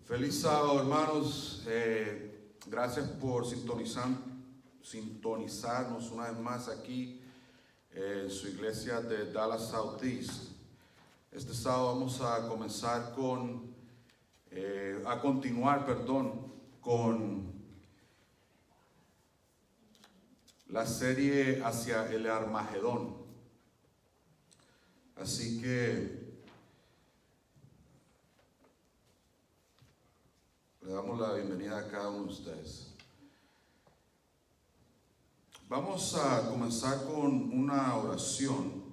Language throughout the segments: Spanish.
Feliz sábado, hermanos. Gracias por sintonizarnos una vez más aquí en su iglesia de Dallas Southeast. Este sábado vamos a comenzar con la serie hacia el Armagedón. Así que le damos la bienvenida a cada uno de ustedes. Vamos a comenzar con una oración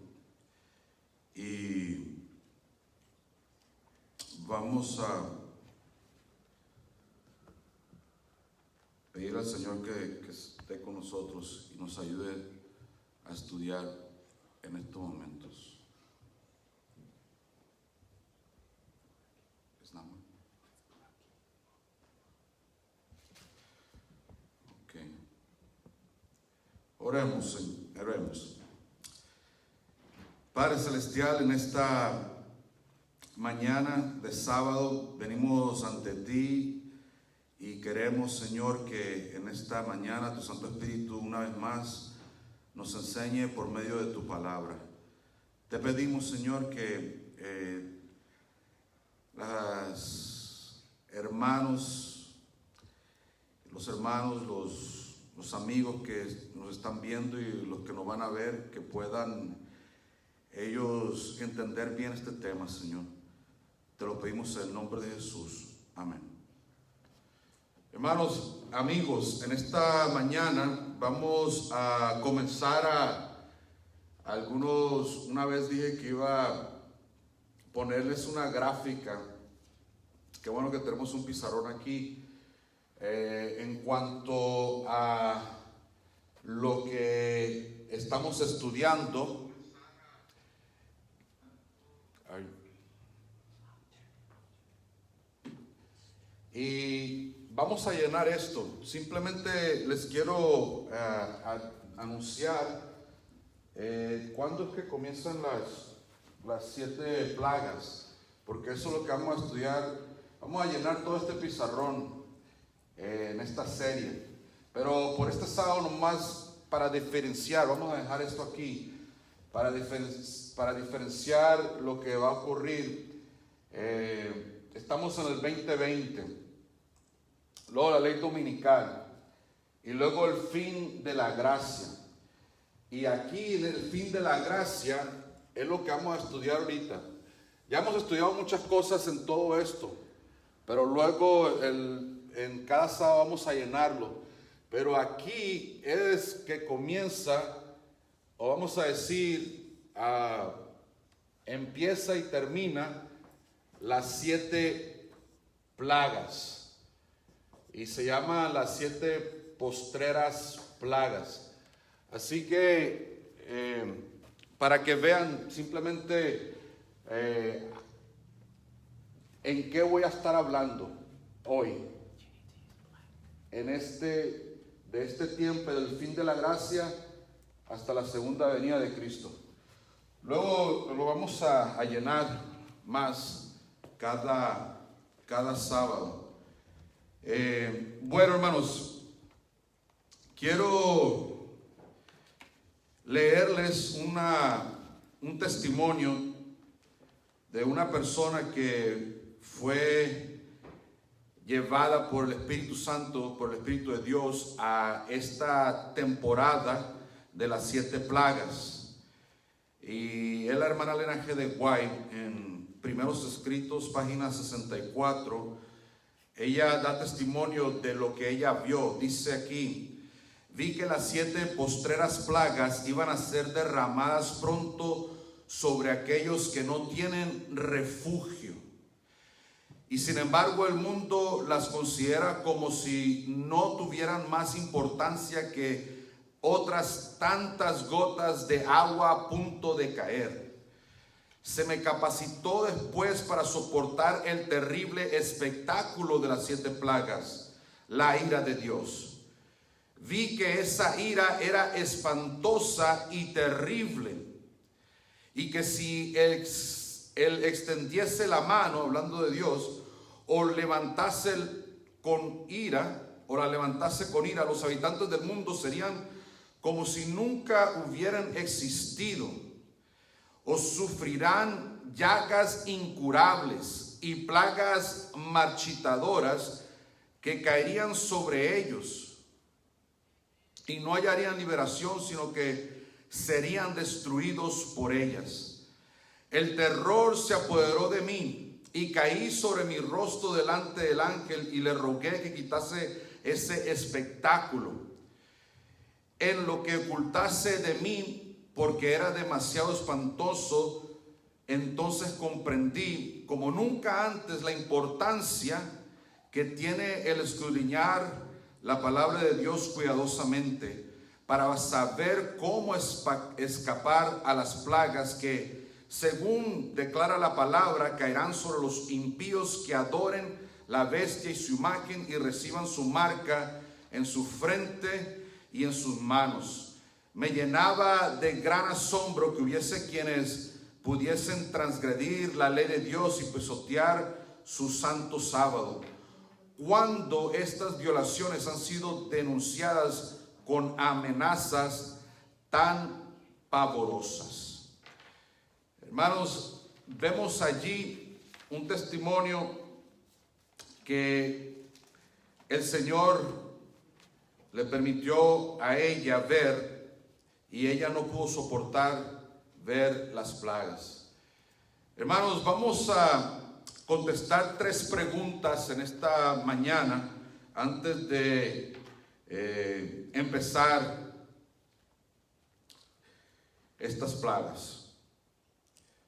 y vamos a pedir al Señor que esté con nosotros y nos ayude a estudiar en estos momentos. Oremos. Padre Celestial, en esta mañana de sábado venimos ante ti y queremos, Señor, que en esta mañana tu Santo Espíritu una vez más nos enseñe por medio de tu palabra. Te pedimos, Señor, que los hermanos, los amigos que nos están viendo y los que nos van a ver, que puedan ellos entender bien este tema, Señor. Te lo pedimos en el nombre de Jesús. Amén. Hermanos, amigos, en esta mañana vamos a comenzar una vez dije que iba a ponerles una gráfica. Qué bueno que tenemos un pizarrón aquí. En cuanto a lo que estamos estudiando, y vamos a llenar esto. Simplemente les quiero anunciar cuándo es que comienzan las 7 plagas, porque eso es lo que vamos a estudiar. Vamos a llenar todo este pizarrón en esta serie, pero por este sábado nomás para diferenciar, vamos a dejar esto aquí para diferenciar lo que va a ocurrir. Estamos en el 2020, luego la ley dominical y luego el fin de la gracia, y aquí en el fin de la gracia es lo que vamos a estudiar ahorita. Ya hemos estudiado muchas cosas en todo esto, pero luego en cada sábado vamos a llenarlo. Pero aquí es que comienza, o vamos a decir, empieza y termina las 7 plagas. Y se llama las 7 postreras plagas. Así que, para que vean simplemente en qué voy a estar hablando hoy. De este tiempo del fin de la gracia hasta la segunda venida de Cristo. Luego lo vamos a llenar más cada sábado. Bueno, hermanos, quiero leerles un testimonio de una persona que fue llevada por el Espíritu Santo, por el Espíritu de Dios, a esta temporada de las 7 plagas. Y es la hermana Elena G. de White, en Primeros Escritos, página 64. Ella da testimonio de lo que ella vio. Dice aquí: vi que las 7 postreras plagas iban a ser derramadas pronto sobre aquellos que no tienen refugio. Y sin embargo el mundo las considera como si no tuvieran más importancia que otras tantas gotas de agua a punto de caer. Se me capacitó después para soportar el terrible espectáculo de las 7 plagas, la ira de Dios. Vi que esa ira era espantosa y terrible, y que si él extendiese la mano, hablando de Dios, o levantase con ira, o la levantase con ira, los habitantes del mundo serían como si nunca hubieran existido, o sufrirán llagas incurables y plagas marchitadoras que caerían sobre ellos, y no hallarían liberación, sino que serían destruidos por ellas. El terror se apoderó de mí, y caí sobre mi rostro delante del ángel, y le rogué que quitase ese espectáculo, en lo que ocultase de mí, porque era demasiado espantoso. Entonces comprendí como nunca antes la importancia que tiene el escudriñar la palabra de Dios cuidadosamente, para saber cómo escapar a las plagas que, según declara la palabra, caerán sobre los impíos que adoren la bestia y su imagen y reciban su marca en su frente y en sus manos. Me llenaba de gran asombro que hubiese quienes pudiesen transgredir la ley de Dios y pisotear su santo sábado, cuando estas violaciones han sido denunciadas con amenazas tan pavorosas. Hermanos, vemos allí un testimonio que el Señor le permitió a ella ver, y ella no pudo soportar ver las plagas. Hermanos, vamos a contestar 3 preguntas en esta mañana antes de empezar estas plagas.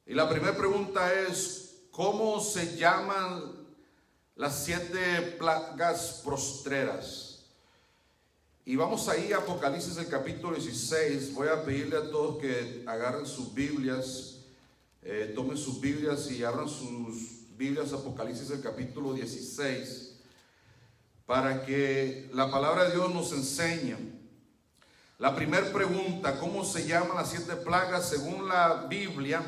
Y la primera pregunta es: ¿cómo se llaman las 7 plagas postreras? Y vamos ahí a Apocalipsis, el capítulo 16. Voy a pedirle a todos que agarren sus Biblias, tomen sus Biblias y abran sus Biblias, Apocalipsis, el capítulo 16, para que la palabra de Dios nos enseñe. La primera pregunta: ¿cómo se llaman las 7 plagas? Según la Biblia,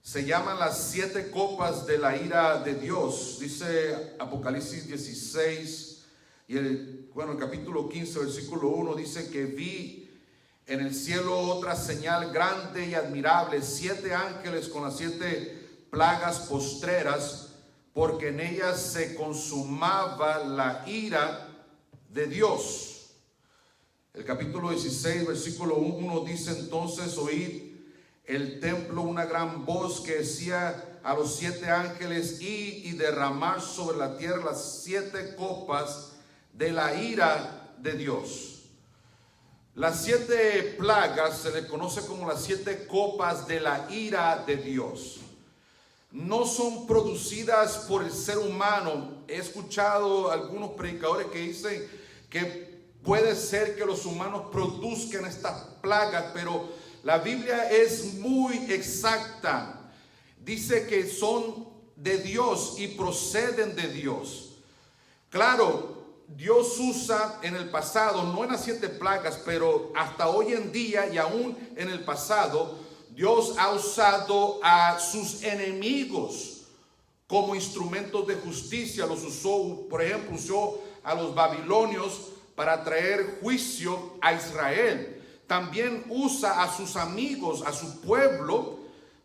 se llaman las 7 copas de la ira de Dios. Dice Apocalipsis 16 y el capítulo 15, versículo 1, dice que vi en el cielo otra señal grande y admirable, 7 ángeles con las 7 plagas postreras, porque en ellas se consumaba la ira de Dios. El capítulo 16, versículo 1 dice: entonces oí el templo una gran voz que decía a los 7 ángeles: id y derramar sobre la tierra las 7 copas de la ira de Dios. Las 7 plagas se le conoce como las 7 copas de la ira de Dios. No son producidas por el ser humano. He escuchado algunos predicadores que dicen que puede ser que los humanos produzcan estas plagas, pero la Biblia es muy exacta. Dice que son de Dios y proceden de Dios. Claro, Dios usa en el pasado, no en las 7 plagas, pero hasta hoy en día y aún en el pasado, Dios ha usado a sus enemigos como instrumentos de justicia. Los usó, por ejemplo, usó a los babilonios para traer juicio a Israel. También usa a sus amigos, a su pueblo,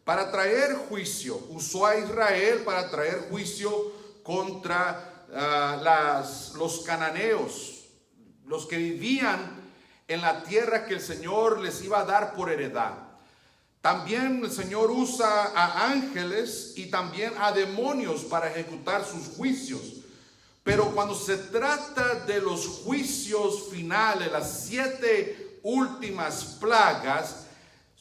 para traer juicio. Usó a Israel para traer juicio contra los cananeos, los que vivían en la tierra que el Señor les iba a dar por heredad. También el Señor usa a ángeles y también a demonios para ejecutar sus juicios. Pero cuando se trata de los juicios finales, las 7 últimas plagas,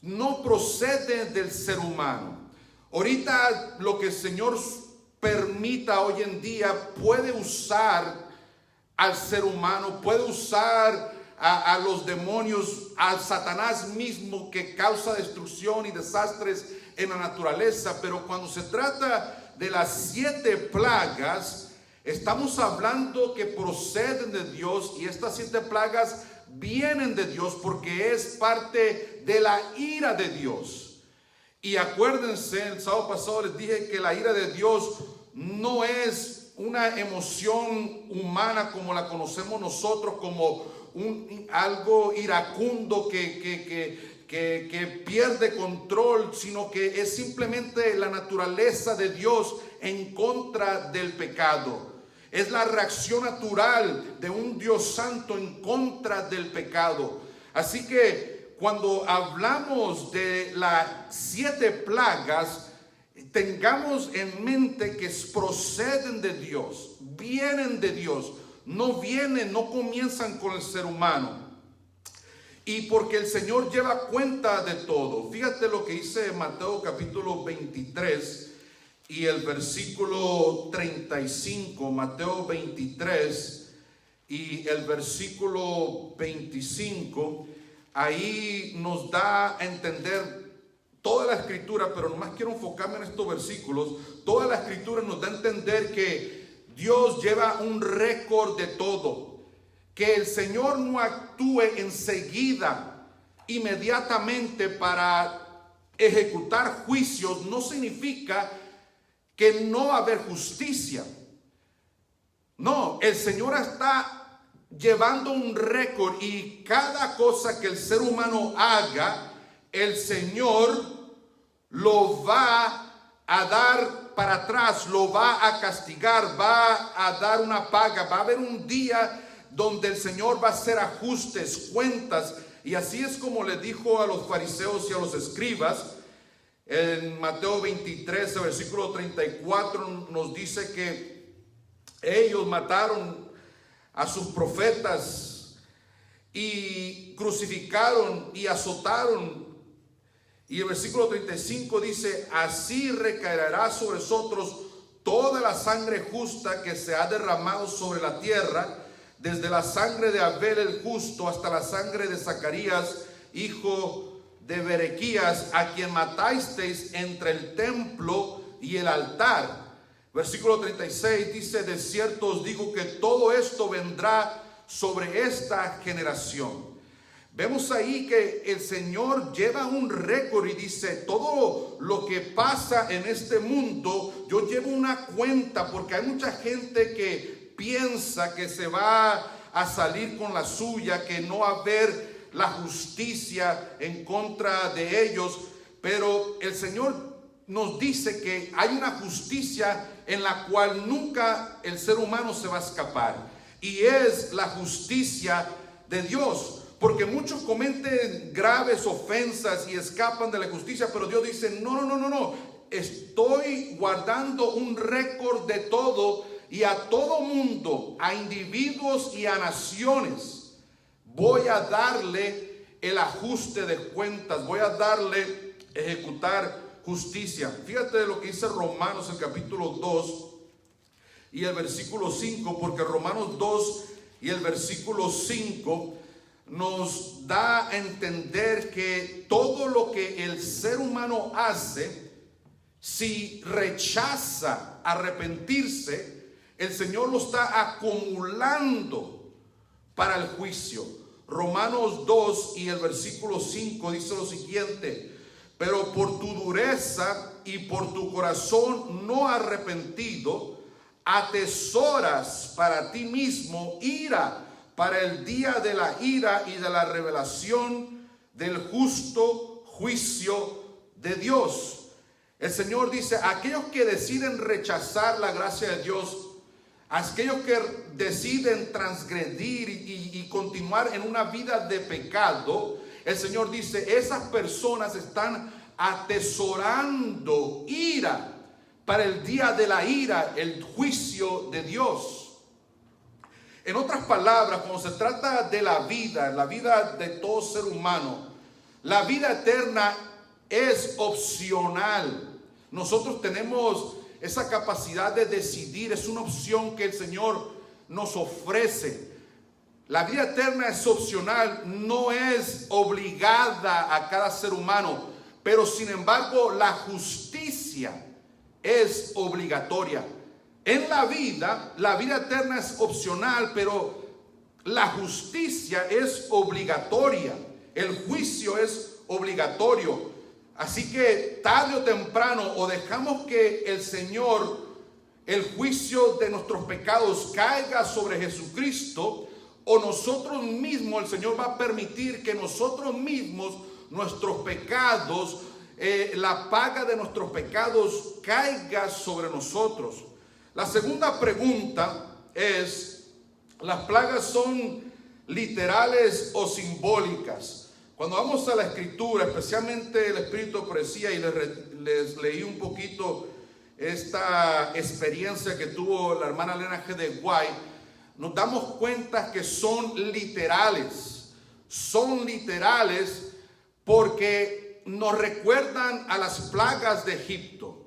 no proceden del ser humano. Ahorita lo que el Señor permita hoy en día puede usar al ser humano, puede usar a los demonios, al Satanás mismo, que causa destrucción y desastres en la naturaleza. Pero cuando se trata de las 7 plagas, estamos hablando que proceden de Dios, y estas 7 plagas vienen de Dios porque es parte de la ira de Dios. Y acuérdense, el sábado pasado les dije que la ira de Dios no es una emoción humana como la conocemos nosotros, como algo iracundo que pierde control, sino que es simplemente la naturaleza de Dios en contra del pecado. Es la reacción natural de un Dios santo en contra del pecado. Así que cuando hablamos de las 7 plagas, tengamos en mente que proceden de Dios, vienen de Dios, no comienzan con el ser humano. Y porque el Señor lleva cuenta de todo. Fíjate lo que dice Mateo capítulo 23 y el versículo 35. Mateo 23 y el versículo 25. Ahí nos da a entender toda la escritura, pero nomás quiero enfocarme en estos versículos. Toda la escritura nos da a entender que Dios lleva un récord de todo. Que el Señor no actúe enseguida, inmediatamente para ejecutar juicios, no significa que no va a haber justicia. No, el Señor está llevando un récord y cada cosa que el ser humano haga, el Señor lo va a dar para atrás, lo va a castigar, va a dar una paga, va a haber un día donde el Señor va a hacer ajustes, cuentas. Y así es como le dijo a los fariseos y a los escribas. En Mateo 23, versículo 34, nos dice que ellos mataron a sus profetas y crucificaron y azotaron. Y el versículo 35 dice: así recaerá sobre nosotros toda la sangre justa que se ha derramado sobre la tierra, desde la sangre de Abel el justo hasta la sangre de Zacarías, hijo de Berequías, a quien matasteis entre el templo y el altar. Versículo 36 dice: de cierto os digo que todo esto vendrá sobre esta generación. Vemos ahí que el Señor lleva un récord y dice: todo lo que pasa en este mundo, yo llevo una cuenta, porque hay mucha gente que piensa que se va a salir con la suya, que no va a haber la justicia en contra de ellos, pero el Señor nos dice que hay una justicia en la cual nunca el ser humano se va a escapar, y es la justicia de Dios. Porque muchos cometen graves ofensas y escapan de la justicia, pero Dios dice: no, estoy guardando un récord de todo. Y a todo mundo, a individuos y a naciones, voy a darle el ajuste de cuentas, voy a darle ejecutar justicia. Fíjate lo que dice Romanos, el capítulo 2 y el versículo 5, porque Romanos 2 y el versículo 5 nos da a entender que todo lo que el ser humano hace, si rechaza arrepentirse, el Señor lo está acumulando para el juicio. Romanos 2 y el versículo 5 dice lo siguiente: pero por tu dureza y por tu corazón no arrepentido, atesoras para ti mismo ira para el día de la ira y de la revelación del justo juicio de Dios. El Señor dice: aquellos que deciden rechazar la gracia de Dios, aquellos que deciden transgredir y continuar en una vida de pecado, el Señor dice: esas personas están atesorando ira para el día de la ira, el juicio de Dios. En otras palabras, cuando se trata de la vida de todo ser humano, la vida eterna es opcional. Nosotros tenemos esa capacidad de decidir, es una opción que el Señor nos ofrece. La vida eterna es opcional, no es obligada a cada ser humano, pero sin embargo la justicia es obligatoria. En la vida eterna es opcional, pero la justicia es obligatoria. El juicio es obligatorio. Así que tarde o temprano, o dejamos que el Señor el juicio de nuestros pecados caiga sobre Jesucristo, o nosotros mismos, el Señor va a permitir que nosotros mismos, nuestros pecados, la paga de nuestros pecados caiga sobre nosotros. La segunda pregunta es: ¿las plagas son literales o simbólicas? Cuando vamos a la Escritura, especialmente el Espíritu de Profecía, y les leí un poquito esta experiencia que tuvo la hermana Elena G. de White, nos damos cuenta que son literales. Son literales porque nos recuerdan a las plagas de Egipto.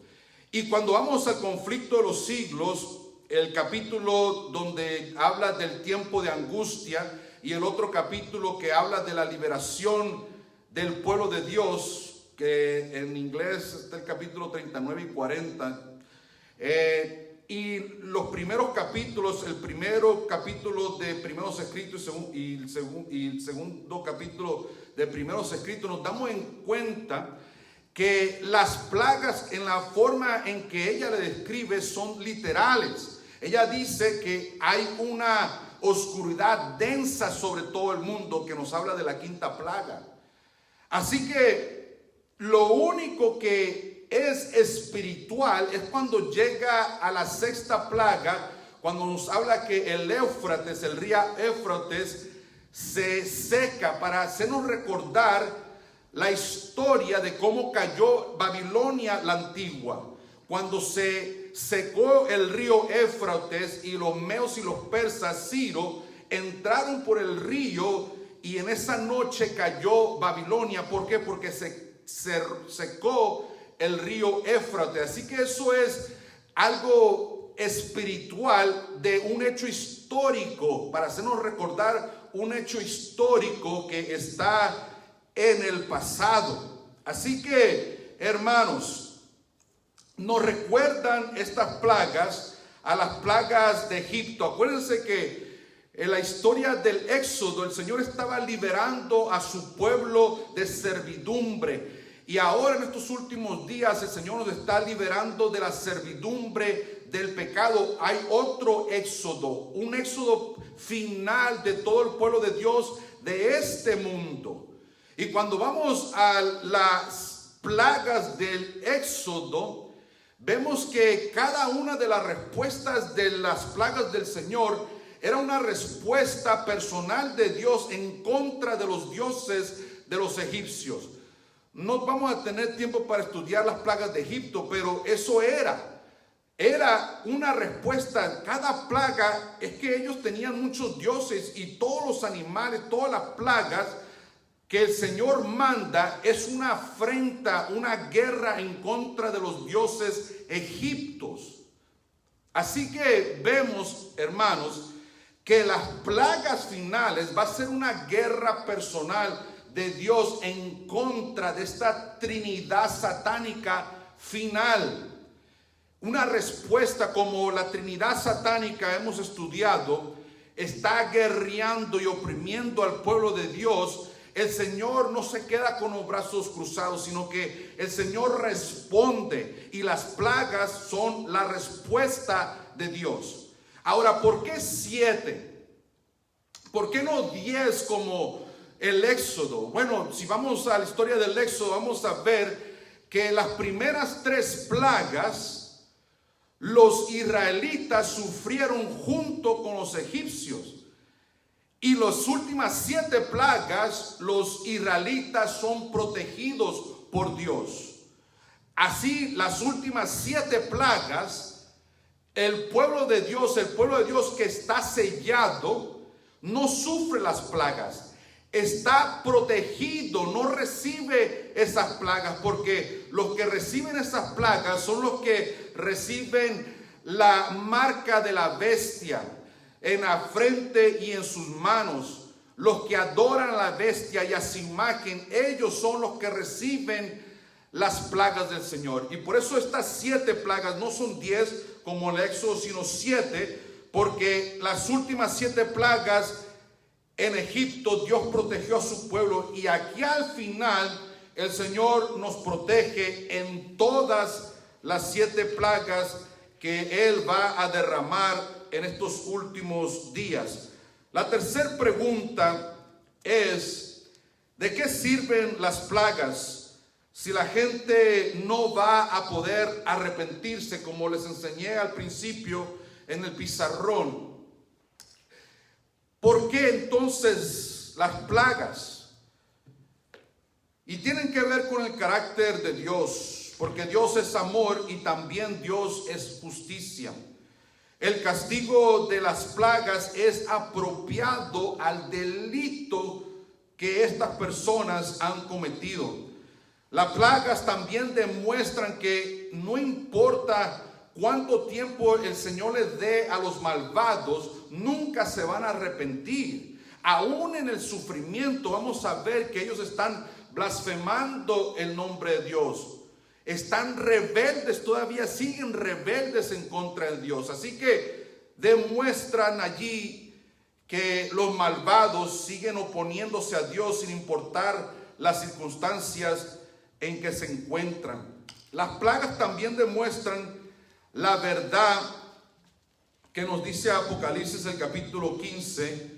Y cuando vamos al conflicto de los siglos, el capítulo donde habla del tiempo de angustia y el otro capítulo que habla de la liberación del pueblo de Dios, que en inglés está el capítulo 39 y 40, y los primeros capítulos, el primero capítulo de Primeros Escritos y el segundo capítulo de Primeros Escritos, nos damos en cuenta que las plagas, en la forma en que ella le describe, son literales. Ella dice que hay una oscuridad densa sobre todo el mundo, que nos habla de la quinta plaga. Así que lo único que es espiritual es cuando llega a la sexta plaga, cuando nos habla que el Éufrates, el río Éufrates, se seca, para hacernos recordar la historia de cómo cayó Babilonia la antigua. Cuando se secó el río Éufrates y los medos y los persas, Ciro, entraron por el río, y en esa noche cayó Babilonia. ¿Por qué? Porque se secó el río Éufrates. Así que eso es algo espiritual de un hecho histórico, para hacernos recordar un hecho histórico que está en el pasado. Así que, hermanos, nos recuerdan estas plagas a las plagas de Egipto. Acuérdense que en la historia del Éxodo, el Señor estaba liberando a su pueblo de servidumbre. Y ahora en estos últimos días el Señor nos está liberando de la servidumbre del pecado. Hay otro éxodo, un éxodo final de todo el pueblo de Dios de este mundo. Y cuando vamos a las plagas del Éxodo, vemos que cada una de las respuestas de las plagas del Señor era una respuesta personal de Dios en contra de los dioses de los egipcios. No vamos a tener tiempo para estudiar las plagas de Egipto, pero eso era una respuesta. Cada plaga es que ellos tenían muchos dioses, y todos los animales, todas las plagas que el Señor manda es una afrenta, una guerra en contra de los dioses egipcios. Así que vemos, hermanos, que las plagas finales va a ser una guerra personal de Dios en contra de esta Trinidad satánica final. Una respuesta como la Trinidad satánica, hemos estudiado, está guerreando y oprimiendo al pueblo de Dios. El Señor no se queda con los brazos cruzados, sino que el Señor responde, y las plagas son la respuesta de Dios. Ahora, ¿por qué 7? ¿Por qué no 10 como el Éxodo? Bueno, si vamos a la historia del Éxodo, vamos a ver que las primeras 3 plagas los israelitas sufrieron junto con los egipcios. Y las últimas 7 plagas, los israelitas son protegidos por Dios. Así, las últimas 7 plagas, el pueblo de Dios que está sellado, no sufre las plagas. Está protegido, no recibe esas plagas, porque los que reciben esas plagas son los que reciben la marca de la bestia en la frente y en sus manos. Los que adoran a la bestia y a su imagen, ellos son los que reciben las plagas del Señor. Y por eso estas 7 plagas no son 10 como el Éxodo, sino 7, porque las últimas 7 plagas en Egipto, Dios protegió a su pueblo, y aquí al final el Señor nos protege en todas las 7 plagas que Él va a derramar en estos últimos días. La tercera pregunta es: ¿de qué sirven las plagas si la gente no va a poder arrepentirse, como les enseñé al principio en el pizarrón? ¿Por qué entonces las plagas? Y tienen que ver con el carácter de Dios, porque Dios es amor y también Dios es justicia. El castigo de las plagas es apropiado al delito que estas personas han cometido. Las plagas también demuestran que no importa cuánto tiempo el Señor les dé a los malvados, nunca se van a arrepentir. Aún en el sufrimiento vamos a ver que ellos están blasfemando el nombre de Dios. Están rebeldes, todavía siguen rebeldes en contra de Dios. Así que demuestran allí que los malvados siguen oponiéndose a Dios sin importar las circunstancias en que se encuentran. Las plagas también demuestran la verdad que nos dice Apocalipsis, el capítulo 15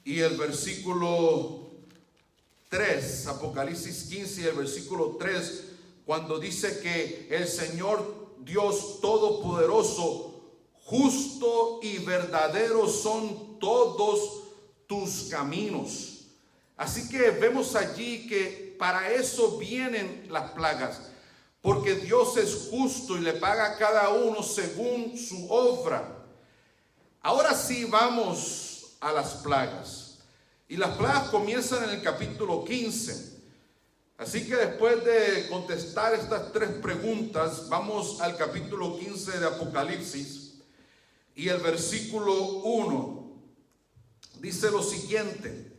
y el versículo 3. Apocalipsis 15 y el versículo 3, cuando dice que el Señor Dios Todopoderoso, justo y verdadero son todos tus caminos. Así que vemos allí que para eso vienen las plagas, porque Dios es justo y le paga a cada uno según su obra. Ahora sí vamos a las plagas. Y las plagas comienzan en el capítulo 15. Así que después de contestar estas tres preguntas, vamos al capítulo 15 de Apocalipsis y el versículo 1. Dice lo siguiente.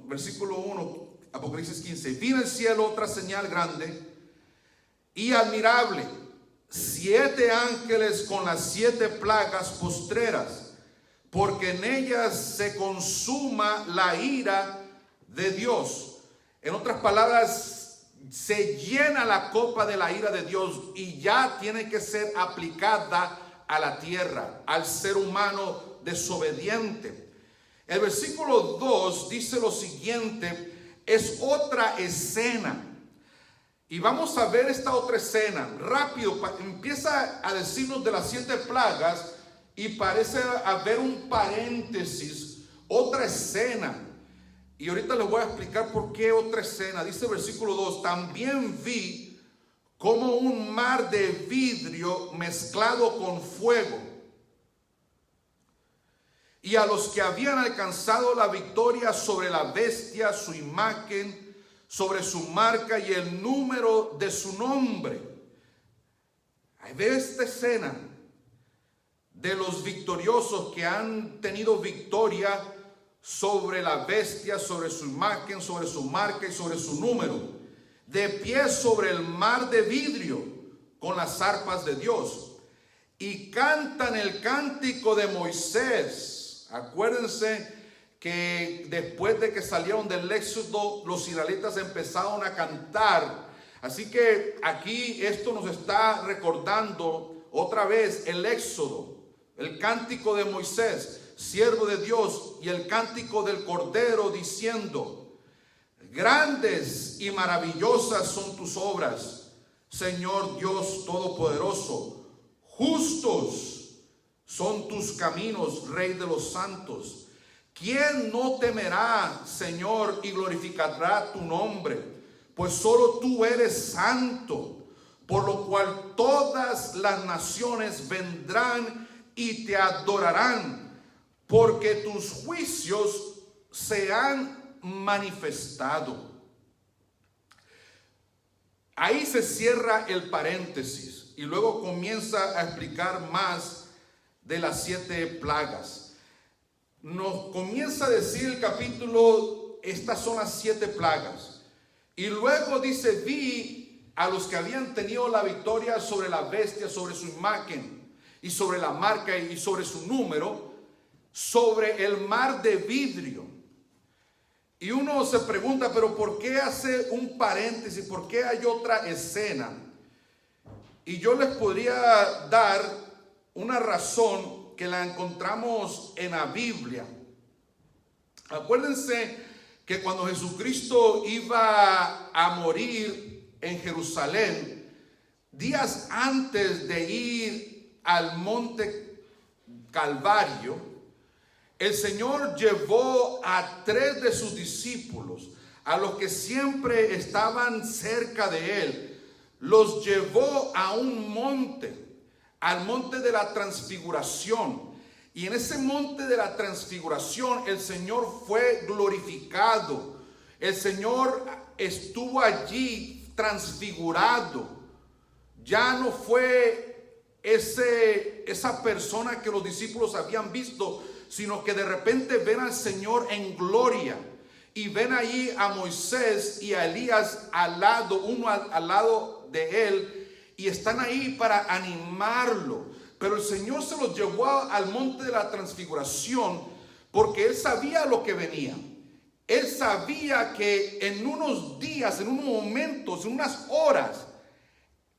Versículo 1, Apocalipsis 15. Vi en el cielo otra señal grande y admirable, 7 ángeles con las 7 plagas postreras, porque en ellas se consuma la ira de Dios. En otras palabras, se llena la copa de la ira de Dios y ya tiene que ser aplicada a la tierra, al ser humano desobediente. El versículo 2 dice lo siguiente, es otra escena. Y vamos a ver esta otra escena. Rápido, empieza a decirnos de las 7 plagas y parece haber un paréntesis, otra escena. Y ahorita les voy a explicar por qué otra escena. Dice el versículo 2, también vi como un mar de vidrio mezclado con fuego. Y a los que habían alcanzado la victoria sobre la bestia, su imagen, sobre su marca y el número de su nombre. Ahí ve esta escena de los victoriosos que han tenido victoria sobre la bestia, sobre su imagen, sobre su marca y sobre su número, de pie sobre el mar de vidrio con las arpas de Dios, y cantan el cántico de Moisés. Acuérdense que después de que salieron del Éxodo, los israelitas empezaron a cantar. Así que aquí esto nos está recordando otra vez el Éxodo, el cántico de Moisés, siervo de Dios, y el cántico del Cordero, diciendo: grandes y maravillosas son tus obras, Señor Dios Todopoderoso. Justos son tus caminos, Rey de los santos. ¿Quién no temerá, Señor, y glorificará tu nombre? Pues solo tú eres santo, por lo cual todas las naciones vendrán y te adorarán, porque tus juicios se han manifestado. Ahí se cierra el paréntesis y luego comienza a explicar más de las 7 plagas. Nos comienza a decir el capítulo, estas son las 7 plagas. Y luego dice, vi a los que habían tenido la victoria sobre la bestia, sobre su imagen y sobre la marca y sobre su número, sobre el mar de vidrio. Y uno se pregunta, pero ¿por qué hace un paréntesis? ¿Por qué hay otra escena? Y yo les podría dar una razón que la encontramos en la Biblia. Acuérdense que cuando Jesucristo iba a morir en Jerusalén, días antes de ir al monte Calvario, el Señor llevó a 3 de sus discípulos, a los que siempre estaban cerca de Él, los llevó a un monte, al monte de la transfiguración. Y en ese monte de la transfiguración el Señor fue glorificado. El Señor estuvo allí transfigurado. Ya no fue esa persona que los discípulos habían visto, sino que de repente ven al Señor en gloria. Y ven ahí a Moisés y a Elías al lado, uno al lado de él, y están ahí para animarlo. Pero el Señor se los llevó al monte de la transfiguración porque Él sabía lo que venía. Él sabía que en unos días, en unos momentos, en unas horas,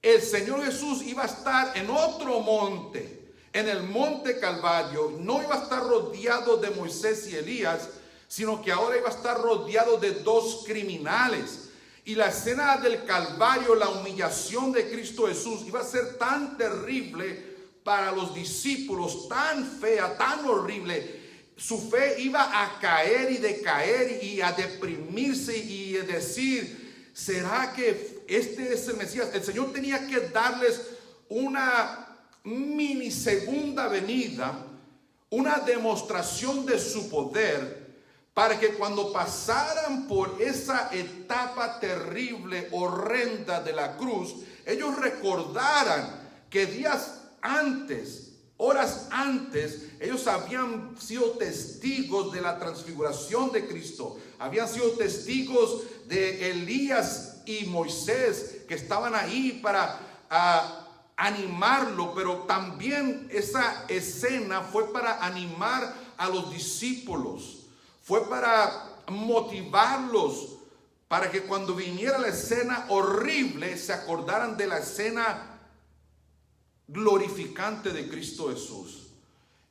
el Señor Jesús iba a estar en otro monte, en el monte Calvario. No iba a estar rodeado de Moisés y Elías, sino que ahora iba a estar rodeado de 2 criminales. Y la escena del Calvario, la humillación de Cristo Jesús, iba a ser tan terrible para los discípulos, tan fea, tan horrible. Su fe iba a caer y decaer y a deprimirse y a decir, ¿será que este es el Mesías? El Señor tenía que darles una mini segunda venida, una demostración de su poder, para que cuando pasaran por esa etapa terrible, horrenda de la cruz, ellos recordaran que días antes, horas antes, ellos habían sido testigos de la transfiguración de Cristo. Habían sido testigos de Elías y Moisés, que estaban ahí para animarlo. Pero también esa escena fue para animar a los discípulos. Fue para motivarlos, para que cuando viniera la escena horrible, se acordaran de la escena glorificante de Cristo Jesús.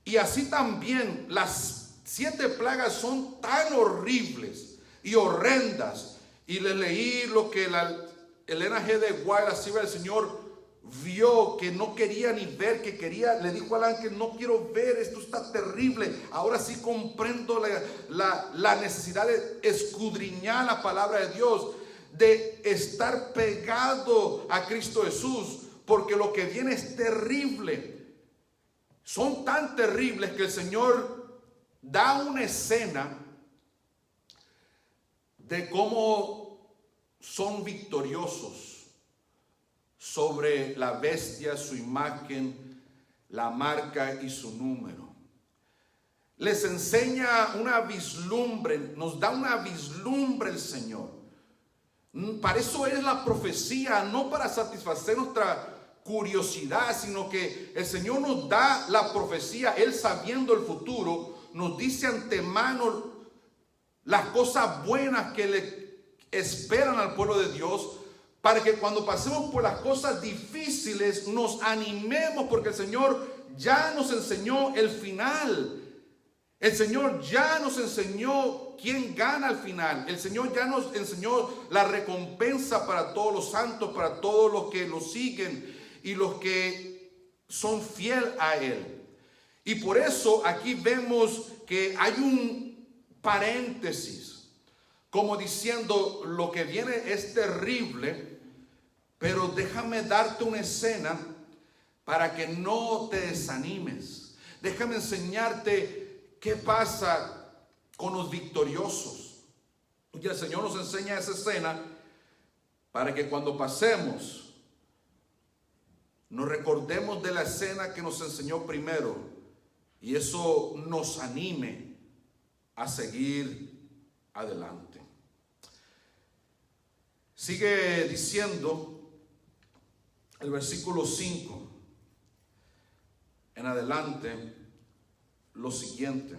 Y así también las 7 plagas son tan horribles y horrendas. Y le leí lo que Elena G. de White, la sierva del Señor, vio, que no quería ni ver, que quería, le dijo al ángel, no quiero ver, esto está terrible. Ahora sí comprendo la necesidad de escudriñar la palabra de Dios, de estar pegado a Cristo Jesús, porque lo que viene es terrible. Son tan terribles que el Señor da una escena de cómo son victoriosos sobre la bestia, su imagen, la marca y su número. Les enseña una vislumbre, nos da una vislumbre el Señor. Para eso es la profecía, no para satisfacer nuestra curiosidad, sino que el Señor nos da la profecía. Él, sabiendo el futuro, nos dice antemano las cosas buenas que le esperan al pueblo de Dios, para que cuando pasemos por las cosas difíciles nos animemos, porque el Señor ya nos enseñó el final. El Señor ya nos enseñó quién gana al final. El Señor ya nos enseñó la recompensa para todos los santos, para todos los que lo siguen y los que son fieles a Él. Y por eso aquí vemos que hay un paréntesis, como diciendo, lo que viene es terrible, pero déjame darte una escena para que no te desanimes. Déjame enseñarte qué pasa con los victoriosos. Y el Señor nos enseña esa escena para que cuando pasemos, nos recordemos de la escena que nos enseñó primero, y eso nos anime a seguir adelante. Sigue diciendo el versículo 5 en adelante lo siguiente.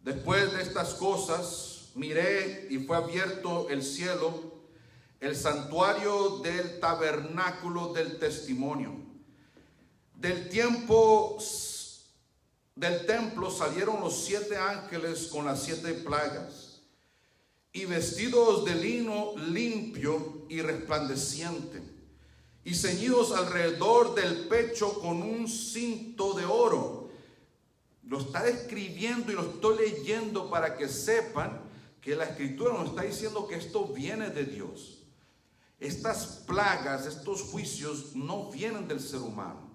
Después de estas cosas, miré y fue abierto el cielo, el santuario del tabernáculo del testimonio. Del templo salieron los 7 ángeles con las 7 plagas, y vestidos de lino limpio y resplandeciente, y ceñidos alrededor del pecho con un cinto de oro. Lo está escribiendo y lo estoy leyendo para que sepan que la escritura nos está diciendo que esto viene de Dios. Estas plagas, estos juicios no vienen del ser humano,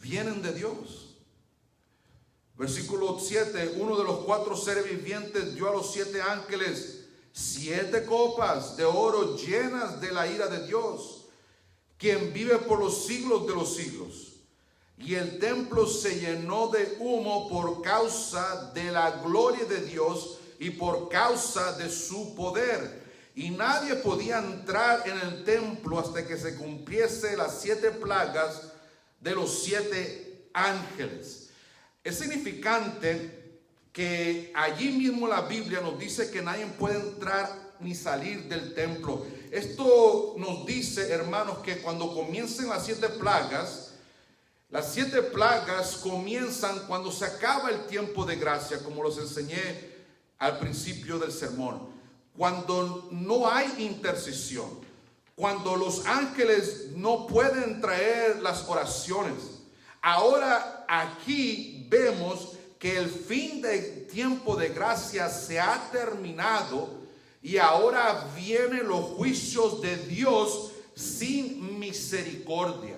vienen de Dios. Versículo 7, uno de los 4 seres vivientes dio a los 7 ángeles 7 copas de oro llenas de la ira de Dios, quien vive por los siglos de los siglos. Y el templo se llenó de humo por causa de la gloria de Dios y por causa de su poder. Y nadie podía entrar en el templo hasta que se cumpliese las 7 plagas de los 7 ángeles. Es significante que allí mismo la Biblia nos dice que nadie puede entrar ni salir del templo. Esto nos dice, hermanos, que cuando comiencen las 7 plagas comienzan cuando se acaba el tiempo de gracia, como los enseñé al principio del sermón. Cuando no hay intercesión, cuando los ángeles no pueden traer las oraciones. Ahora aquí vemos que el fin del tiempo de gracia se ha terminado y ahora vienen los juicios de Dios sin misericordia.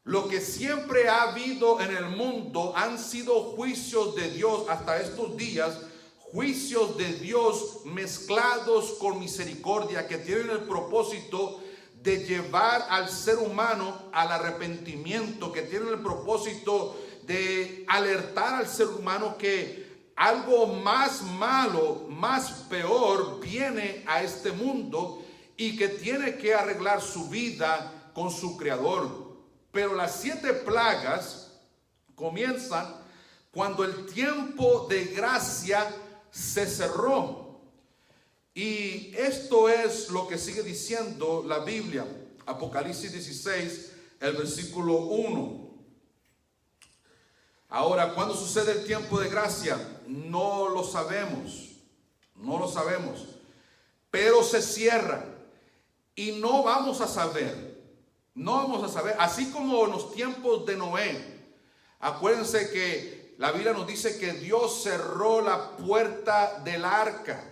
Lo que siempre ha habido en el mundo han sido juicios de Dios hasta estos días, juicios de Dios mezclados con misericordia, que tienen el propósito de llevar al ser humano al arrepentimiento, que tienen el propósito de alertar al ser humano que algo más malo, más peor viene a este mundo y que tiene que arreglar su vida con su Creador. Pero las 7 plagas comienzan cuando el tiempo de gracia se cerró. Y esto es lo que sigue diciendo la Biblia. Apocalipsis 16, el versículo 1. Ahora, ¿cuándo sucede el tiempo de gracia? No lo sabemos. No lo sabemos. Pero se cierra. Y no vamos a saber. No vamos a saber. Así como en los tiempos de Noé. Acuérdense que la Biblia nos dice que Dios cerró la puerta del arca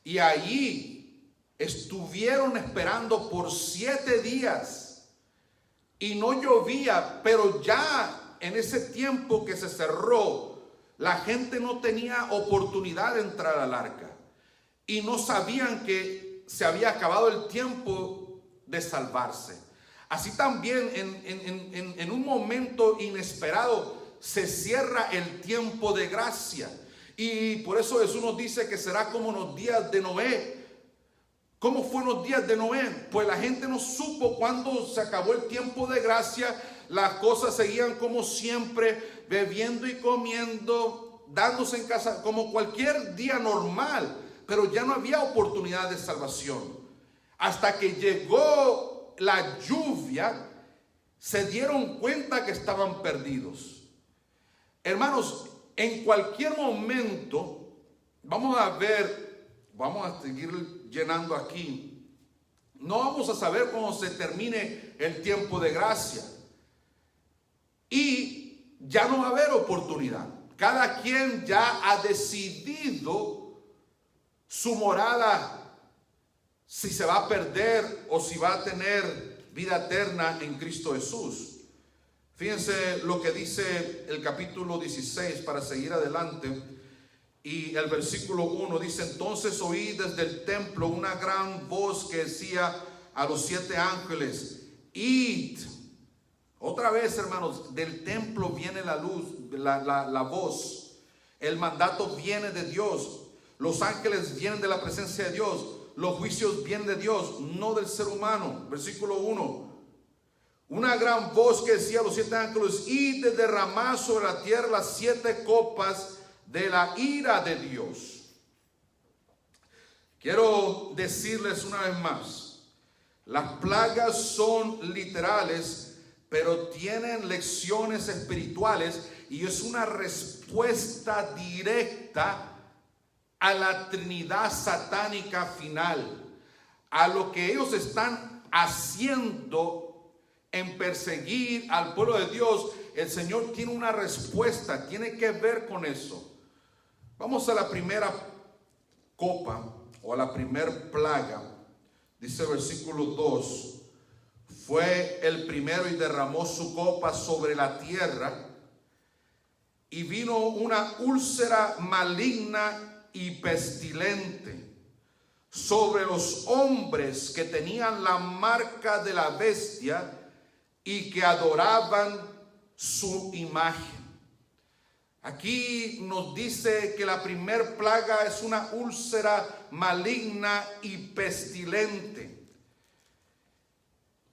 y allí estuvieron esperando por 7 días y no llovía, pero ya en ese tiempo que se cerró, la gente no tenía oportunidad de entrar al arca y no sabían que se había acabado el tiempo de salvarse. Así también en un momento inesperado se cierra el tiempo de gracia. Y por eso Jesús nos dice que será como en los días de Noé. ¿Cómo fueron los días de Noé? Pues la gente no supo cuándo se acabó el tiempo de gracia. Las cosas seguían como siempre, bebiendo y comiendo, dándose en casa, como cualquier día normal. Pero ya no había oportunidad de salvación. Hasta que llegó la lluvia, se dieron cuenta que estaban perdidos. Hermanos, en cualquier momento, vamos a seguir llenando aquí. No vamos a saber cuándo se termine el tiempo de gracia. Y ya no va a haber oportunidad. Cada quien ya ha decidido su morada, si se va a perder o si va a tener vida eterna en Cristo Jesús. Fíjense lo que dice el capítulo 16 para seguir adelante. Y el versículo 1 dice: entonces oí desde el templo una gran voz que decía a los 7 ángeles: id. Otra vez, hermanos, del templo viene la luz, la voz. El mandato viene de Dios. Los ángeles vienen de la presencia de Dios. Los juicios vienen de Dios, no del ser humano. Versículo 1. Una gran voz que decía a los 7 ángeles: id de derramar sobre la tierra las 7 copas de la ira de Dios. Quiero decirles una vez más, las plagas son literales, pero tienen lecciones espirituales y es una respuesta directa a la Trinidad satánica final, a lo que ellos están haciendo en perseguir al pueblo de Dios. El Señor tiene una respuesta, tiene que ver con eso. Vamos a la primera copa o a la primer plaga. Dice el versículo 2: fue el primero y derramó su copa sobre la tierra, y vino una úlcera maligna y pestilente sobre los hombres que tenían la marca de la bestia y que adoraban su imagen. Aquí nos dice que la primer plaga es una úlcera maligna y pestilente.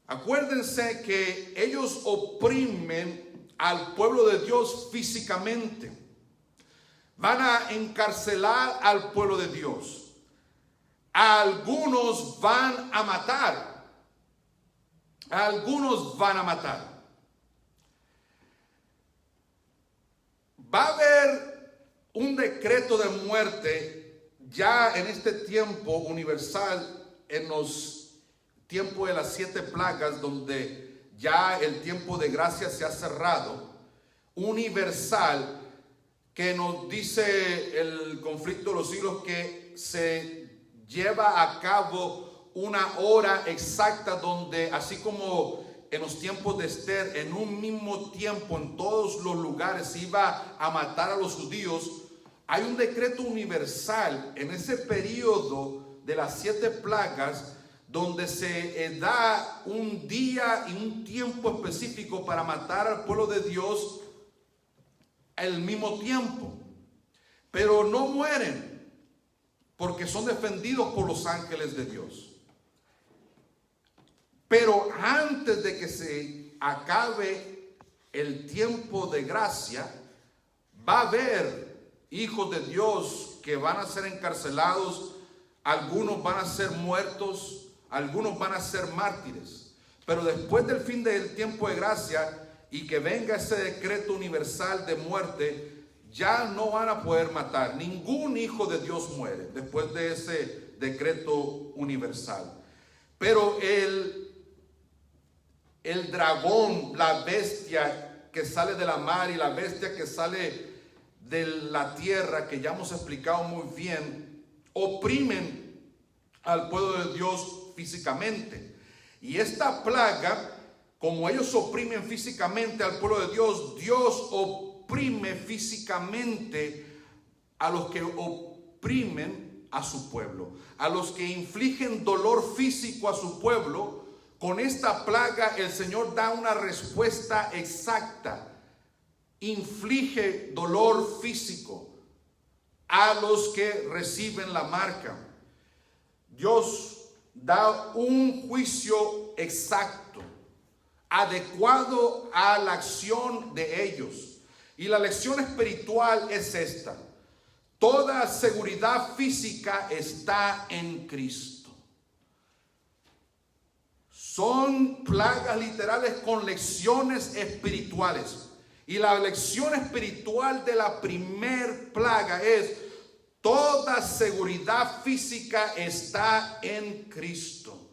Acuérdense que ellos oprimen al pueblo de Dios físicamente. Van a encarcelar al pueblo de Dios. A algunos van a matar. A algunos van a matar. Va a haber un decreto de muerte ya en este tiempo universal, en los tiempos de las 7 plagas, donde ya el tiempo de gracia se ha cerrado, universal, que nos dice el conflicto de los siglos que se lleva a cabo una hora exacta donde, así como en los tiempos de Esther, en un mismo tiempo en todos los lugares se iba a matar a los judíos, hay un decreto universal en ese periodo de las 7 plagas donde se da un día y un tiempo específico para matar al pueblo de Dios al mismo tiempo, pero no mueren porque son defendidos por los ángeles de Dios. Pero antes de que se acabe el tiempo de gracia, va a haber hijos de Dios que van a ser encarcelados, algunos van a ser muertos, algunos van a ser mártires. Pero después del fin del tiempo de gracia y que venga ese decreto universal de muerte, ya no van a poder matar. Ningún hijo de Dios muere después de ese decreto universal. Pero el dragón, la bestia que sale de la mar y la bestia que sale de la tierra, que ya hemos explicado muy bien, oprimen al pueblo de Dios físicamente. Y esta plaga, como ellos oprimen físicamente al pueblo de Dios, Dios oprime físicamente a los que oprimen a su pueblo, a los que infligen dolor físico a su pueblo. Con esta plaga el Señor da una respuesta exacta. Inflige dolor físico a los que reciben la marca. Dios da un juicio exacto, adecuado a la acción de ellos. Y la lección espiritual es esta: toda seguridad física está en Cristo. Son plagas literales con lecciones espirituales. Y la lección espiritual de la primer plaga es: toda seguridad física está en Cristo.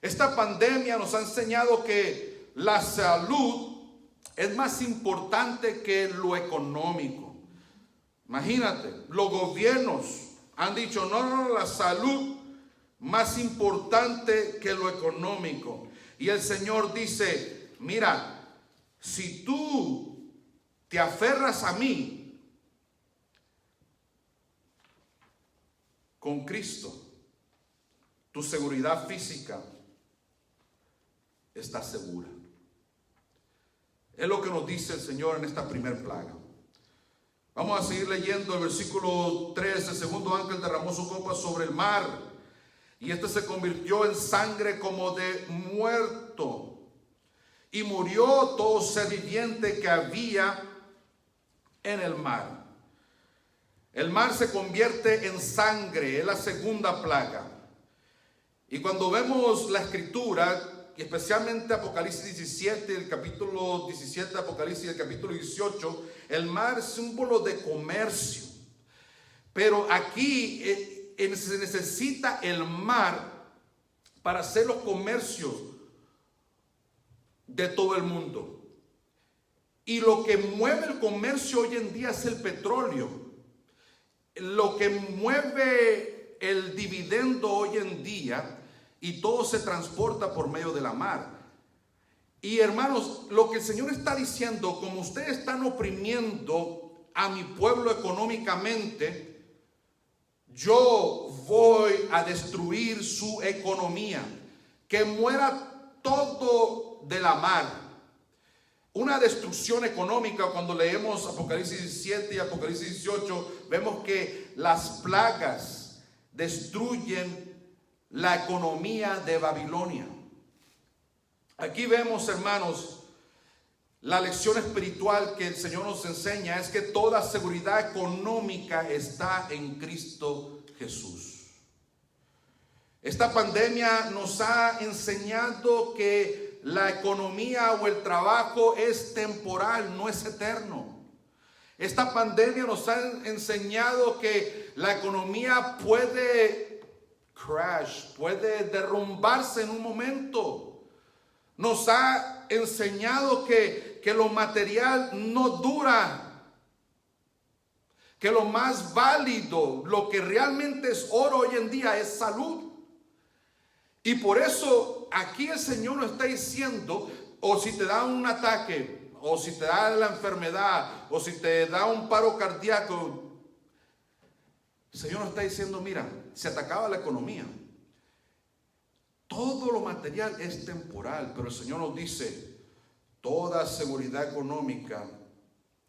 Esta pandemia nos ha enseñado que la salud es más importante que lo económico. Imagínate, los gobiernos han dicho: no, la salud más importante que lo económico. Y el Señor dice: mira, si tú te aferras a mí con Cristo, tu seguridad física está segura. Es lo que nos dice el Señor en esta primer plaga. Vamos a seguir leyendo el versículo 3. El segundo ángel derramó su copa sobre el mar, y este se convirtió en sangre como de muerto, y murió todo ser viviente que había en el mar. El mar se convierte en sangre, es la segunda plaga. Y cuando vemos la escritura, especialmente Apocalipsis 17, el capítulo 17 de Apocalipsis y el capítulo 18, el mar es símbolo de comercio. Pero aquí se necesita el mar para hacer los comercios de todo el mundo. Y lo que mueve el comercio hoy en día es el petróleo. Lo que mueve el dividendo hoy en día, y todo se transporta por medio de la mar. Y hermanos, lo que el Señor está diciendo, como ustedes están oprimiendo a mi pueblo económicamente, yo voy a destruir su economía, que muera todo de la mar. Una destrucción económica. Cuando leemos Apocalipsis 17 y Apocalipsis 18, vemos que las plagas destruyen la economía de Babilonia. Aquí vemos, hermanos, la lección espiritual que el Señor nos enseña es que toda seguridad económica está en Cristo Jesús. Esta pandemia nos ha enseñado que la economía o el trabajo es temporal, no es eterno. Esta pandemia nos ha enseñado que la economía puede crash, puede derrumbarse en un momento. Nos ha enseñado que lo material no dura, que lo más válido, lo que realmente es oro hoy en día es salud. Y por eso aquí el Señor nos está diciendo, o si te da un ataque, o si te da la enfermedad, o si te da un paro cardíaco, el Señor nos está diciendo, mira, se atacaba la economía. Todo lo material es temporal, pero el Señor nos dice, toda seguridad económica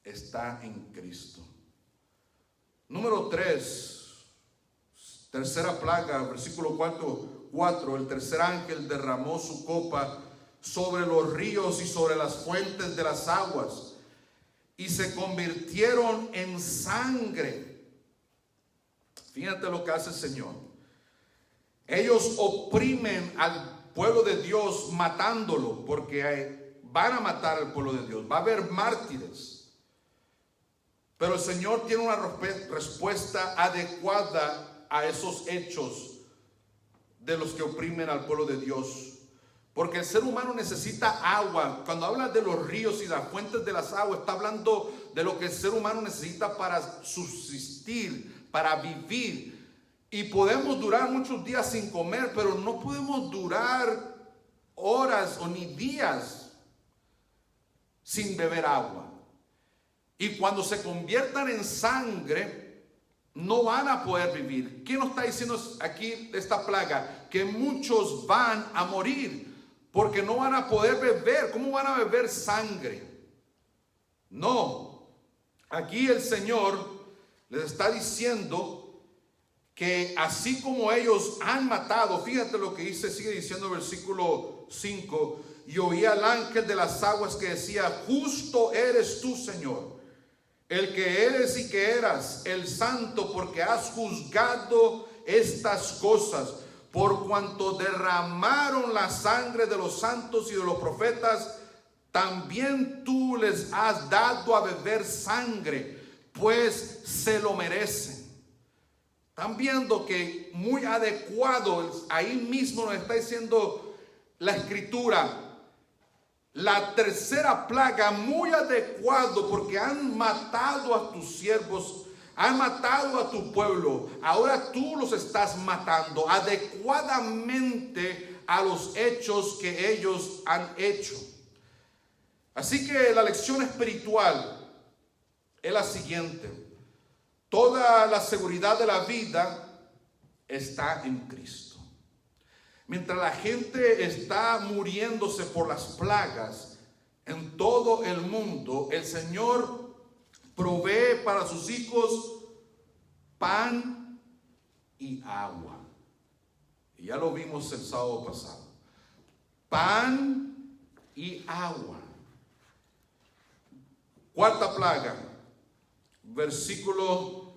está en Cristo. Número 3, tercera plaga, versículo 4, el tercer ángel derramó su copa sobre los ríos y sobre las fuentes de las aguas, y se convirtieron en sangre. Fíjate lo que hace el Señor. Ellos oprimen al pueblo de Dios matándolo, porque van a matar al pueblo de Dios. Va a haber mártires. Pero el Señor tiene una respuesta adecuada a esos hechos de los que oprimen al pueblo de Dios. Porque el ser humano necesita agua. Cuando habla de los ríos y las fuentes de las aguas, está hablando de lo que el ser humano necesita para subsistir, para vivir. Y podemos durar muchos días sin comer, pero no podemos durar horas o ni días sin beber agua. Y cuando se conviertan en sangre, no van a poder vivir. ¿Qué nos está diciendo aquí esta plaga? Que muchos van a morir porque no van a poder beber. ¿Cómo van a beber sangre? No. Aquí el Señor les está diciendo que así como ellos han matado, fíjate lo que dice, sigue diciendo el versículo 5, y oí al ángel de las aguas que decía, justo eres tú, Señor, el que eres y que eras, el santo, porque has juzgado estas cosas, por cuanto derramaron la sangre de los santos y de los profetas, también tú les has dado a beber sangre, pues se lo merecen. Están viendo que muy adecuado, ahí mismo nos está diciendo la escritura, la tercera plaga, muy adecuado, porque han matado a tus siervos, han matado a tu pueblo, ahora tú los estás matando adecuadamente a los hechos que ellos han hecho. Así que la lección espiritual es la siguiente: toda la seguridad de la vida está en Cristo. Mientras la gente está muriéndose por las plagas en todo el mundo, el Señor provee para sus hijos pan y agua. Y ya lo vimos el sábado pasado. Pan y agua. Cuarta plaga, versículo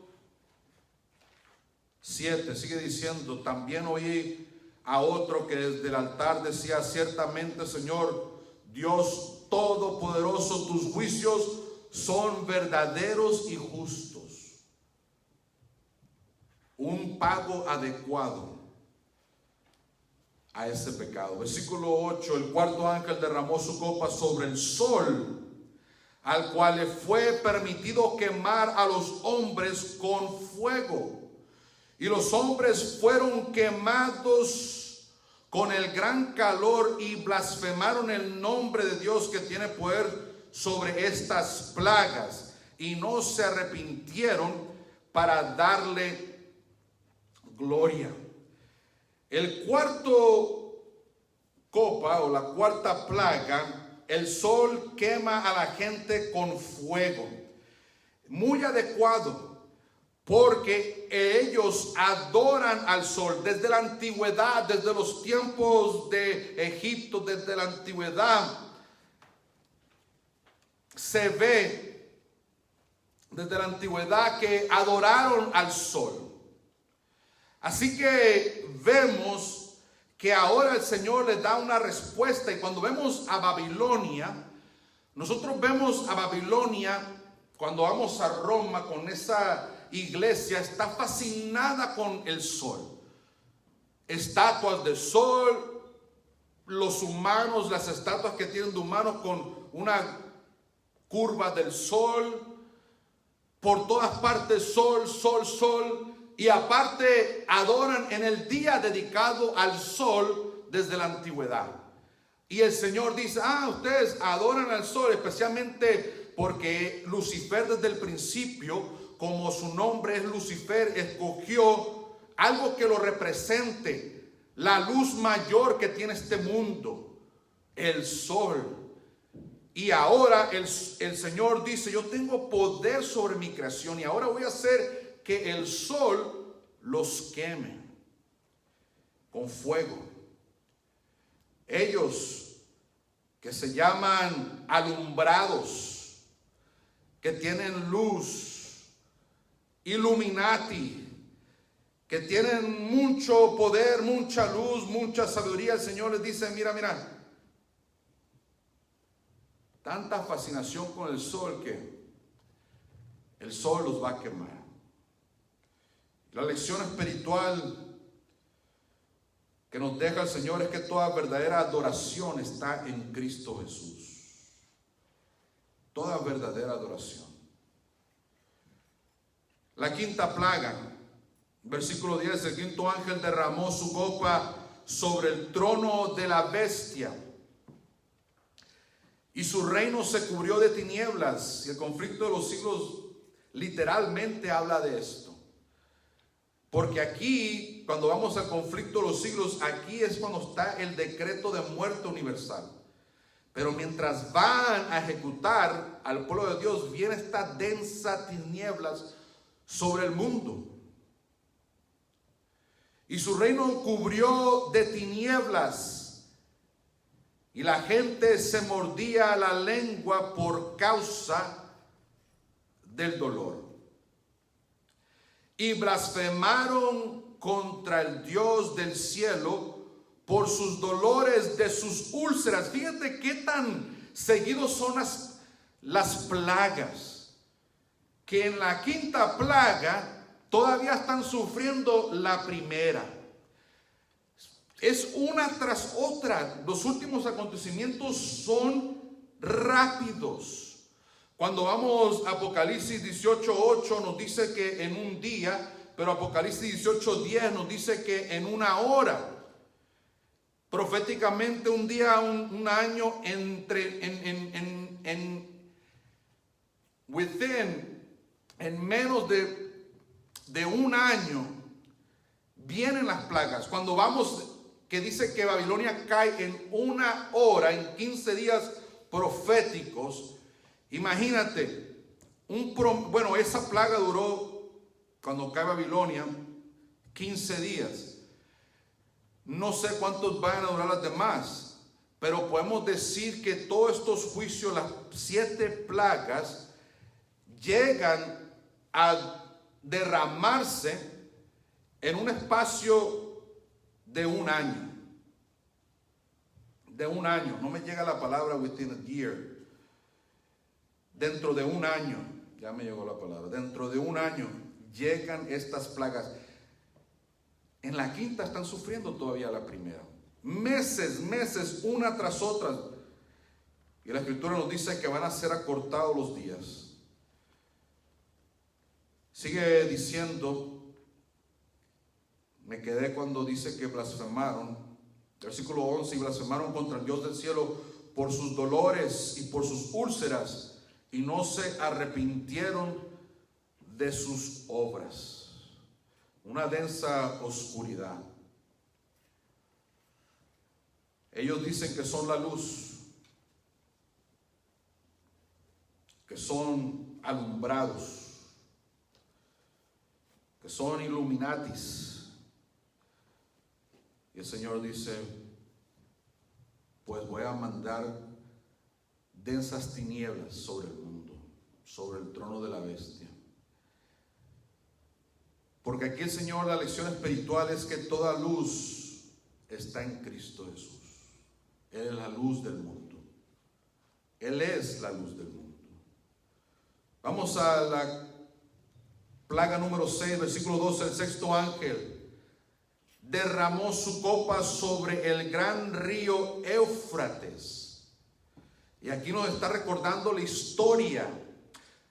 7 sigue diciendo: también oí a otro que desde el altar decía: ciertamente, Señor Dios Todopoderoso, tus juicios son verdaderos y justos. Un pago adecuado a ese pecado. Versículo 8: el cuarto ángel derramó su copa sobre el sol, al cual le fue permitido quemar a los hombres con fuego. Y los hombres fueron quemados con el gran calor y blasfemaron el nombre de Dios que tiene poder sobre estas plagas, y no se arrepintieron para darle gloria. El cuarto copa o la cuarta plaga, el sol quema a la gente con fuego. Muy adecuado, porque ellos adoran al sol desde la antigüedad, desde los tiempos de Egipto, desde la antigüedad. Se ve desde la antigüedad que adoraron al sol. Así que vemos que ahora el Señor les da una respuesta. Y cuando vemos a Babilonia, nosotros vemos a Babilonia, cuando vamos a Roma con esa iglesia, está fascinada con el sol. Estatuas de sol, los humanos, las estatuas que tienen de humanos con una curva del sol, por todas partes sol, sol, sol. Y aparte adoran en el día dedicado al sol desde la antigüedad. Y el Señor dice: ustedes adoran al sol, especialmente porque Lucifer desde el principio, como su nombre es Lucifer, escogió algo que lo represente, la luz mayor que tiene este mundo, el sol. Y ahora el Señor dice: yo tengo poder sobre mi creación, y ahora voy a hacer que el sol los queme con fuego. Ellos que se llaman alumbrados, que tienen luz, Illuminati, que tienen mucho poder, mucha luz, mucha sabiduría, el Señor les dice: mira, tanta fascinación con el sol que el sol los va a quemar. La lección espiritual que nos deja el Señor es que toda verdadera adoración está en Cristo Jesús. Toda verdadera adoración. La quinta plaga, versículo 10: el quinto ángel derramó su copa sobre el trono de la bestia, y su reino se cubrió de tinieblas. Y el conflicto de los siglos literalmente habla de esto. Porque aquí, cuando vamos al conflicto de los siglos, aquí es cuando está el decreto de muerte universal. Pero mientras van a ejecutar al pueblo de Dios, viene esta densa tinieblas sobre el mundo. Y su reino cubrió de tinieblas, y la gente se mordía la lengua por causa del dolor. Y blasfemaron contra el Dios del cielo por sus dolores de sus úlceras. Fíjate qué tan seguidos son las plagas, que en la quinta plaga todavía están sufriendo la primera. Es una tras otra. Los últimos acontecimientos son rápidos. Cuando vamos a Apocalipsis 18:8 nos dice que en un día, pero Apocalipsis 18:10 nos dice que en una hora. Proféticamente un día, un año, en menos de un año vienen las plagas. Cuando vamos, que dice que Babilonia cae en una hora, en 15 días proféticos. Imagínate, esa plaga duró, cuando cae Babilonia, 15 días. No sé cuántos van a durar las demás, pero podemos decir que todos estos juicios, las 7 plagas, llegan a derramarse en un espacio de un año. De un año, no me llega la palabra within a year. Dentro de un año, ya me llegó la palabra, dentro de un año llegan estas plagas. En la quinta están sufriendo todavía la primera. Meses, una tras otra. Y la Escritura nos dice que van a ser acortados los días. Sigue diciendo, me quedé cuando dice que blasfemaron. Versículo 11, y blasfemaron contra el Dios del cielo por sus dolores y por sus úlceras, y no se arrepintieron de sus obras. Una densa oscuridad. Ellos dicen que son la luz, que son alumbrados, que son Illuminatis. Y el Señor dice, pues voy a mandar densas tinieblas sobre el mundo, sobre el trono de la bestia. Porque aquí el Señor, la lección espiritual es que toda luz está en Cristo Jesús. Él es la luz del mundo. Él es la luz del mundo. Vamos a la plaga número 6, versículo 12. El sexto ángel derramó su copa sobre el gran río Éufrates. Y aquí nos está recordando la historia.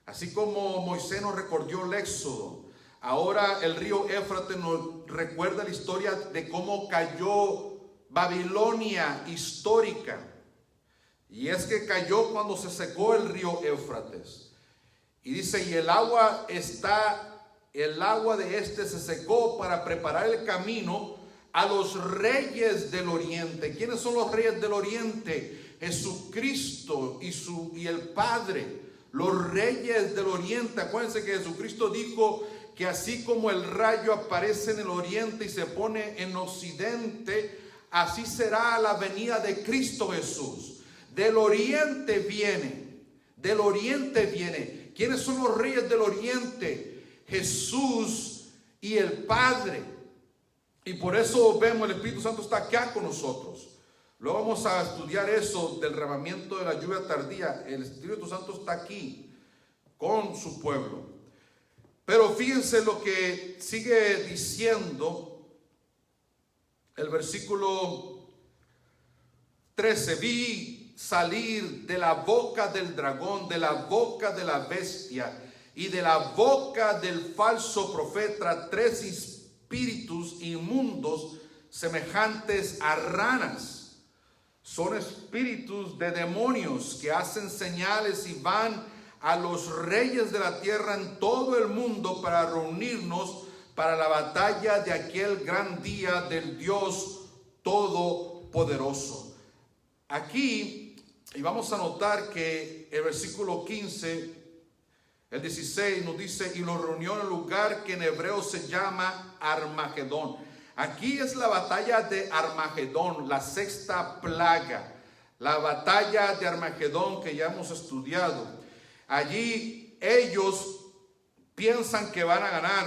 Así como Moisés nos recordó el Éxodo. Ahora el río Éufrates nos recuerda la historia de cómo cayó Babilonia histórica. Y es que cayó cuando se secó el río Éufrates. Y dice, y el agua de este se secó para preparar el camino a los reyes del oriente. ¿Quiénes son los reyes del oriente? Jesucristo y el Padre. Los reyes del oriente. Acuérdense que Jesucristo dijo que así como el rayo aparece en el oriente y se pone en occidente, así será la venida de Cristo Jesús. Del oriente viene. Del oriente viene. ¿Quiénes son los reyes del oriente? Jesús y el Padre. Y por eso vemos, el Espíritu Santo está acá con nosotros. Luego vamos a estudiar eso del derramamiento de la lluvia tardía. El Espíritu Santo está aquí con su pueblo. Pero fíjense lo que sigue diciendo el versículo 13. Vi salir de la boca del dragón, de la boca de la bestia y de la boca del falso profeta 3 espíritus inmundos semejantes a ranas. Son espíritus de demonios que hacen señales y van a los reyes de la tierra en todo el mundo para reunirnos para la batalla de aquel gran día del Dios Todopoderoso. Aquí, y vamos a notar que el versículo 15, el 16 nos dice, y los reunió en el lugar que en hebreo se llama Armagedón. Aquí es la batalla de Armagedón, la sexta plaga, la batalla de Armagedón que ya hemos estudiado. Allí ellos piensan que van a ganar.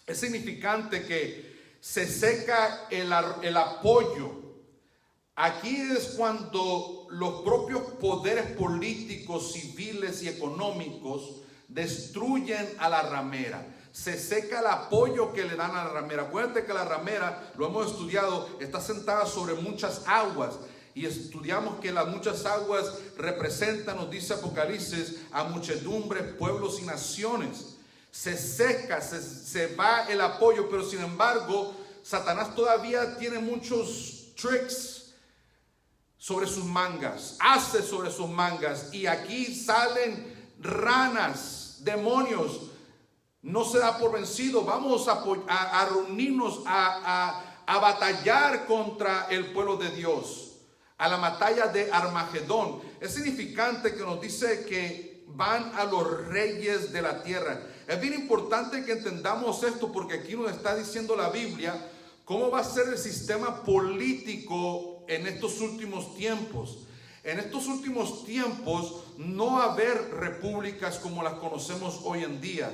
Es significante que se seca el apoyo. Aquí es cuando los propios poderes políticos, civiles y económicos destruyen a la ramera. Se seca el apoyo que le dan a la ramera. Acuérdate que la ramera, lo hemos estudiado, está sentada sobre muchas aguas. Y estudiamos que las muchas aguas representan, nos dice Apocalipsis, a muchedumbres, pueblos y naciones. Se seca, se va el apoyo, pero sin embargo, Satanás todavía tiene muchos tricks sobre sus mangas, hace sobre sus mangas. Y aquí salen ranas, demonios. No se da por vencido. Vamos a reunirnos, a batallar contra el pueblo de Dios. A la batalla de Armagedón. Es significante que nos dice que van a los reyes de la tierra. Es bien importante que entendamos esto, porque aquí nos está diciendo la Biblia cómo va a ser el sistema político en estos últimos tiempos. En estos últimos tiempos no va a haber repúblicas como las conocemos hoy en día.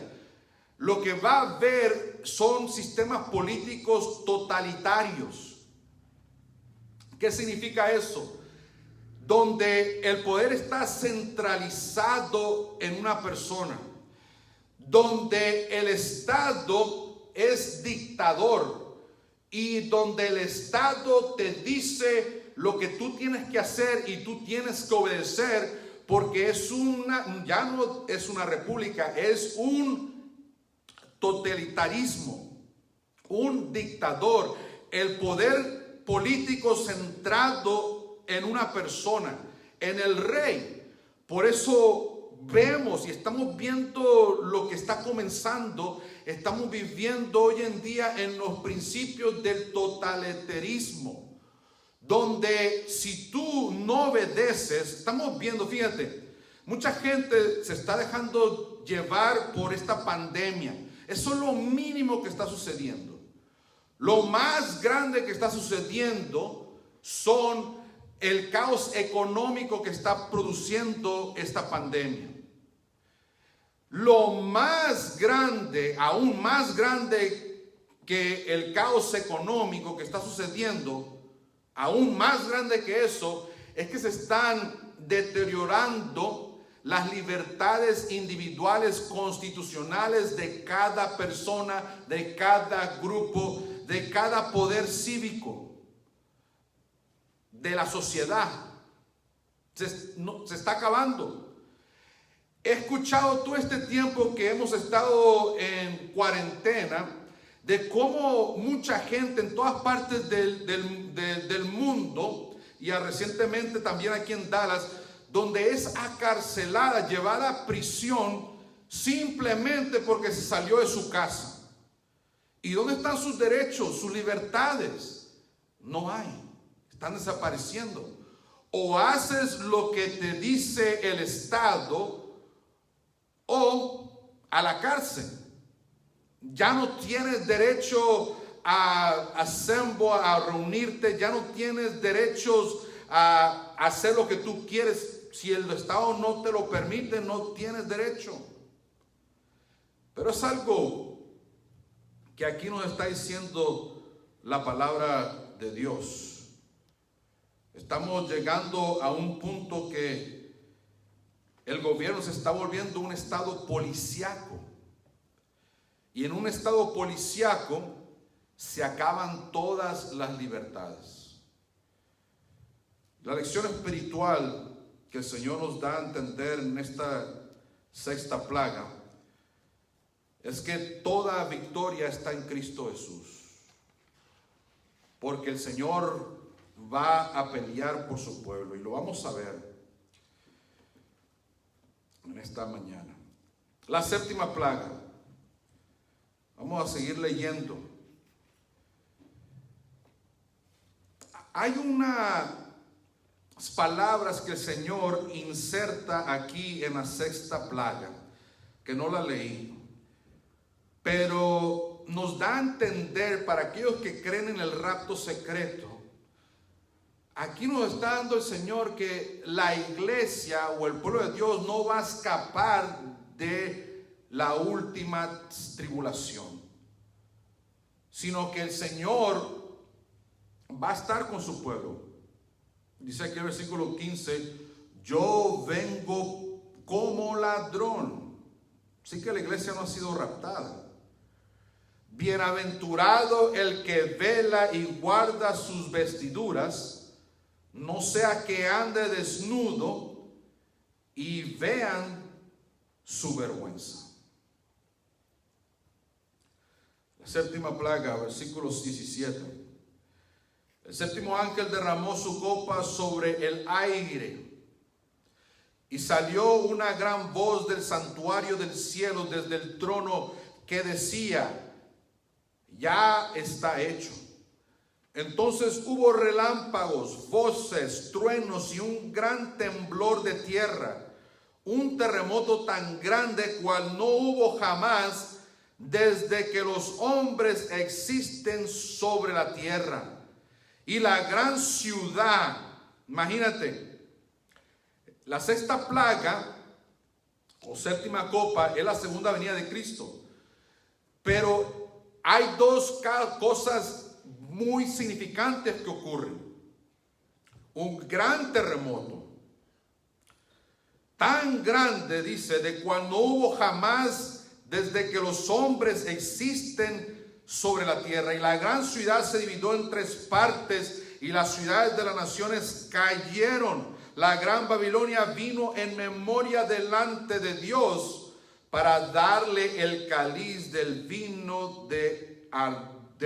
lo que va a haber son sistemas políticos totalitarios. ¿Qué significa eso? Donde el poder está centralizado en una persona, donde el Estado es dictador y donde el Estado te dice lo que tú tienes que hacer y tú tienes que obedecer, porque ya no es una república, es un totalitarismo, un dictador, el poder político centrado en una persona, en el rey. Por eso vemos y estamos viendo lo que está comenzando. Estamos viviendo hoy en día en los principios del totalitarismo, donde si tú no obedeces, estamos viendo, fíjate, mucha gente se está dejando llevar por esta pandemia. Eso es lo mínimo que está sucediendo. Lo más grande que está sucediendo son el caos económico que está produciendo esta pandemia. Lo más grande, aún más grande que el caos económico que está sucediendo, aún más grande que eso, es que se están deteriorando las libertades individuales constitucionales de cada persona, de cada grupo, de cada poder cívico, de la sociedad. Se está acabando. He escuchado todo este tiempo que hemos estado en cuarentena de cómo mucha gente en todas partes del mundo, y recientemente también aquí en Dallas, donde es acarcelada, llevada a prisión simplemente porque se salió de su casa. ¿Y dónde están sus derechos, sus libertades? No hay. Están desapareciendo. O haces lo que te dice el Estado o a la cárcel. Ya no tienes derecho a reunirte, ya no tienes derechos a hacer lo que tú quieres. Si el Estado no te lo permite, no tienes derecho. Pero es algo que aquí nos está diciendo la palabra de Dios. Estamos llegando a un punto que el gobierno se está volviendo un estado policíaco. Y en un estado policíaco se acaban todas las libertades. La lección espiritual que el Señor nos da a entender en esta sexta plaga es que toda victoria está en Cristo Jesús. Porque el Señor va a pelear por su pueblo, y lo vamos a ver en esta mañana. La séptima plaga. Vamos a seguir leyendo. Hay unas palabras que el Señor inserta aquí en la sexta plaga, que no la leí, pero nos da a entender para aquellos que creen en el rapto secreto. Aquí nos está dando el Señor que la iglesia o el pueblo de Dios no va a escapar de la última tribulación, sino que el Señor va a estar con su pueblo. Dice aquí el versículo 15: yo vengo como ladrón. Así que la iglesia no ha sido raptada. Bienaventurado el que vela y guarda sus vestiduras, no sea que ande desnudo y vean su vergüenza. La séptima plaga, versículos 17. El séptimo ángel derramó su copa sobre el aire, y salió una gran voz del santuario del cielo desde el trono que decía: ya está hecho. Entonces hubo relámpagos, voces, truenos y un gran temblor de tierra, un terremoto tan grande cual no hubo jamás desde que los hombres existen sobre la tierra. Y la gran ciudad, imagínate, la sexta plaga o séptima copa es la segunda venida de Cristo. Pero hay dos cosas muy significantes que ocurren. Un gran terremoto, tan grande, dice, de cual no hubo jamás desde que los hombres existen sobre la tierra. Y la gran ciudad se dividió en tres partes, y las ciudades de las naciones cayeron. La gran Babilonia vino en memoria delante de Dios para darle el cáliz del vino del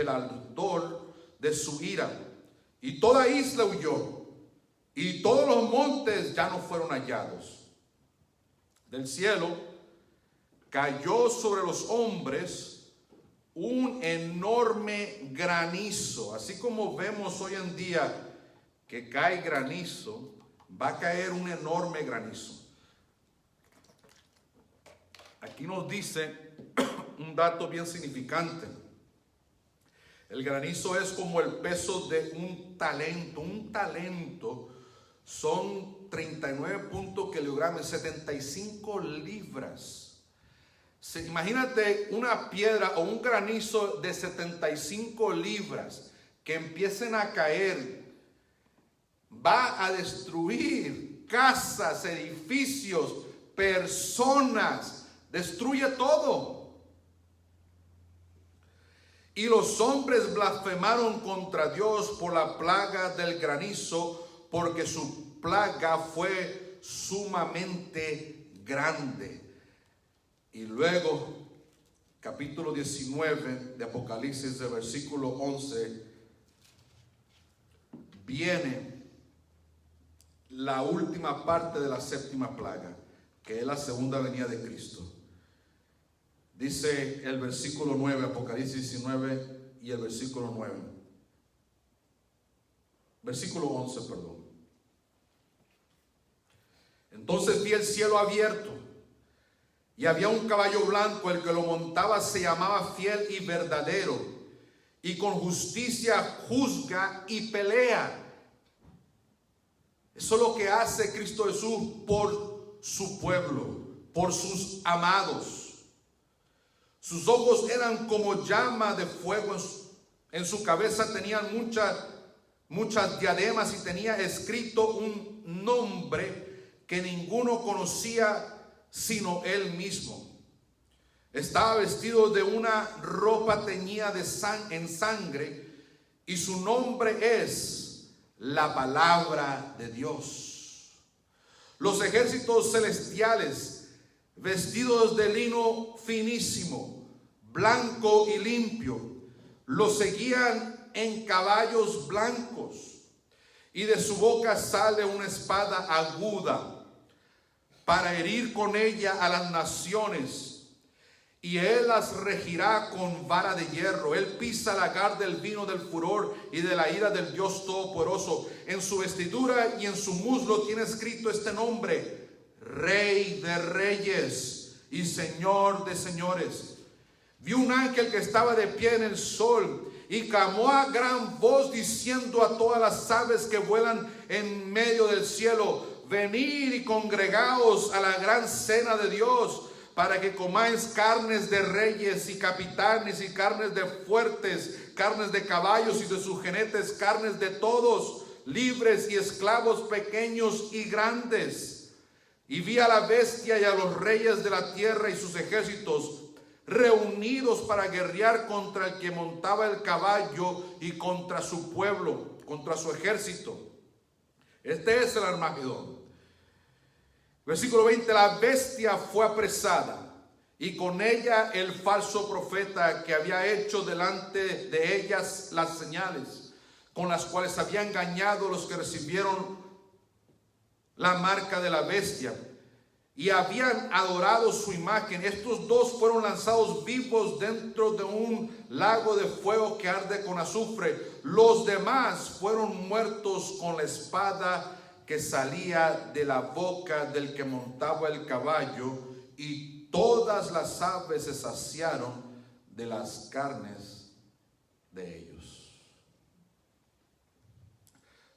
ardor de su ira. Y toda isla huyó, y todos los montes ya no fueron hallados. Del cielo cayó sobre los hombres un enorme granizo. Así como vemos hoy en día que cae granizo, va a caer un enorme granizo. Aquí nos dice un dato bien significante. El granizo es como el peso de un talento. Un talento son 39 kilogramos, 75 libras. Imagínate una piedra o un granizo de 75 libras que empiecen a caer. Va a destruir casas, edificios, personas. Destruye todo. Y los hombres blasfemaron contra Dios por la plaga del granizo, porque su plaga fue sumamente grande. Y luego, capítulo 19 de Apocalipsis, de versículo 11, viene la última parte de la séptima plaga, que es la segunda venida de Cristo. Dice el versículo 9, Apocalipsis 19 y el versículo 9. Versículo 11, perdón. Entonces vi el cielo abierto, y había un caballo blanco. El que lo montaba se llamaba Fiel y Verdadero, y con justicia juzga y pelea. Eso es lo que hace Cristo Jesús por su pueblo, por sus amados. Sus ojos eran como llama de fuego. En su cabeza tenían muchas diademas, y tenía escrito un nombre que ninguno conocía sino él mismo. Estaba vestido de una ropa teñida en sangre, y su nombre es la Palabra de Dios. Los ejércitos celestiales, vestidos de lino finísimo, blanco y limpio, lo seguían en caballos blancos, y de su boca sale una espada aguda para herir con ella a las naciones, y él las regirá con vara de hierro. Él pisa el lagar del vino del furor y de la ira del Dios Todopoderoso. En su vestidura y en su muslo tiene escrito este nombre: Rey de Reyes y Señor de Señores. Vi un ángel que estaba de pie en el sol, y clamó a gran voz diciendo a todas las aves que vuelan en medio del cielo: venid y congregaos a la gran cena de Dios, para que comáis carnes de reyes y capitanes, y carnes de fuertes, carnes de caballos y de sus jinetes, carnes de todos, libres y esclavos, pequeños y grandes. Y vi a la bestia y a los reyes de la tierra y sus ejércitos reunidos para guerrear contra el que montaba el caballo y contra su pueblo, contra su ejército. Este es el Armagedón. Versículo 20: la bestia fue apresada, y con ella el falso profeta, que había hecho delante de ellas las señales, con las cuales había engañado a los que recibieron la marca de la bestia y habían adorado su imagen. Estos dos fueron lanzados vivos dentro de un lago de fuego que arde con azufre. Los demás fueron muertos con la espada que salía de la boca del que montaba el caballo, y todas las aves se saciaron de las carnes de ellos.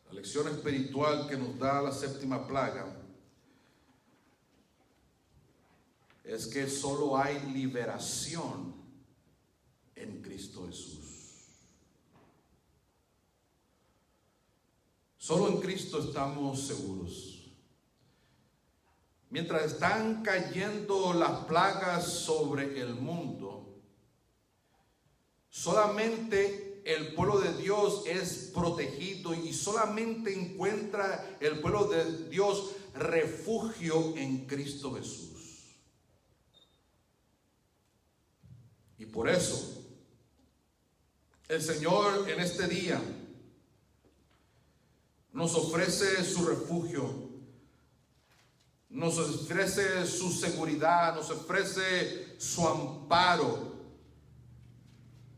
La lección espiritual que nos da la séptima plaga es que solo hay liberación en Cristo Jesús. Solo en Cristo estamos seguros. Mientras están cayendo las plagas sobre el mundo, solamente el pueblo de Dios es protegido y solamente encuentra el pueblo de Dios refugio en Cristo Jesús. Y por eso el Señor en este día nos ofrece su refugio, nos ofrece su seguridad, nos ofrece su amparo.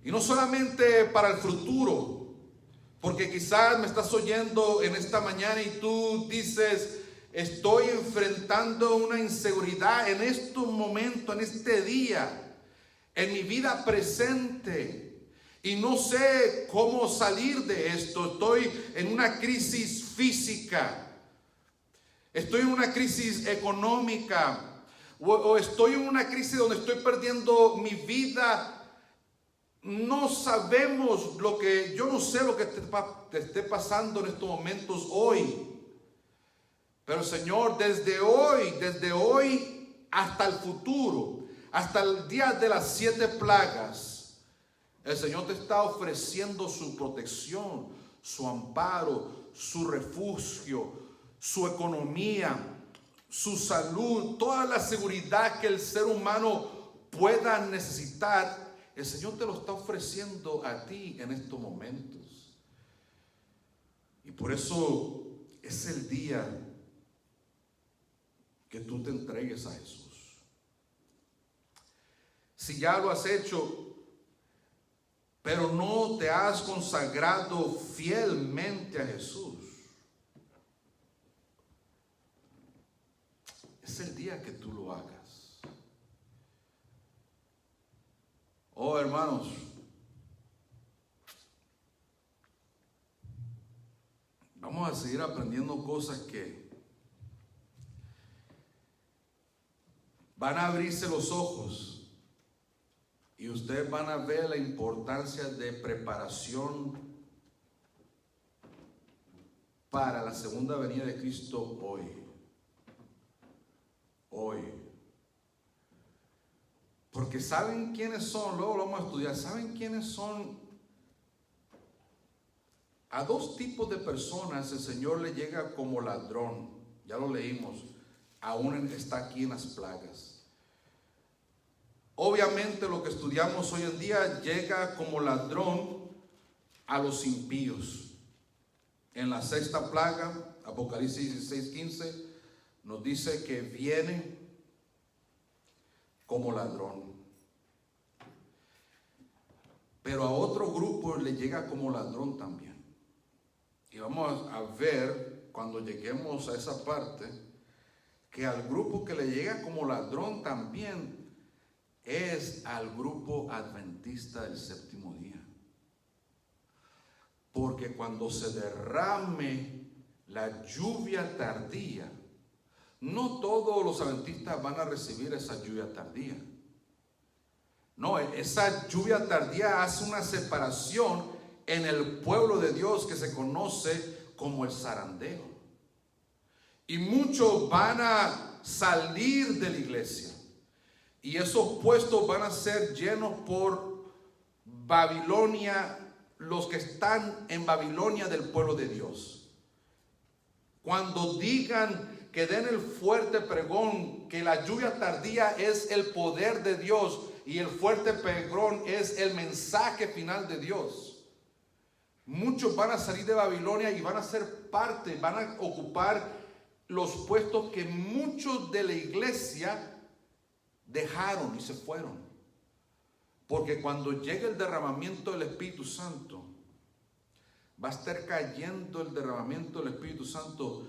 Y no solamente para el futuro, porque quizás me estás oyendo en esta mañana y tú dices: estoy enfrentando una inseguridad en este momento, en este día, en mi vida presente, y no sé cómo salir de esto. Estoy en una crisis física, estoy en una crisis económica, o estoy en una crisis donde estoy perdiendo mi vida. No sabemos yo no sé lo que te esté pasando en estos momentos hoy. Pero el Señor desde hoy hasta el futuro, hasta el día de las 7 plagas, el Señor te está ofreciendo su protección, su amparo, su refugio, su economía, su salud, toda la seguridad que el ser humano pueda necesitar. El Señor te lo está ofreciendo a ti en estos momentos. Y por eso es el día que tú te entregues a Jesús. Si ya lo has hecho, pero no te has consagrado fielmente a Jesús, es el día que tú lo hagas. Oh, hermanos, vamos a seguir aprendiendo cosas que van a abrirse los ojos y ustedes van a ver la importancia de preparación para la segunda venida de Cristo hoy. Porque ¿saben quiénes son? Luego lo vamos a estudiar. ¿Saben quiénes son? A 2 tipos de personas el Señor le llega como ladrón. Ya lo leímos. Aún está aquí en las plagas. Obviamente lo que estudiamos hoy en día llega como ladrón a los impíos. En la 6ª plaga, Apocalipsis 16:15, nos dice que viene como ladrón. Pero a otro grupo le llega como ladrón también. Y vamos a ver cuando lleguemos a esa parte que al grupo que le llega como ladrón también es al grupo adventista del 7º día. Porque cuando se derrame la lluvia tardía, no todos los adventistas van a recibir esa lluvia tardía. No, esa lluvia tardía hace una separación en el pueblo de Dios que se conoce como el zarandeo. Y muchos van a salir de la iglesia. Y esos puestos van a ser llenos por Babilonia, los que están en Babilonia del pueblo de Dios. Cuando digan que den el fuerte pregón, que la lluvia tardía es el poder de Dios y el fuerte pregón es el mensaje final de Dios, muchos van a salir de Babilonia y van a ser parte, van a ocupar los puestos que muchos de la iglesia dejaron y se fueron. Porque cuando llegue el derramamiento del Espíritu Santo, va a estar cayendo el derramamiento del Espíritu Santo.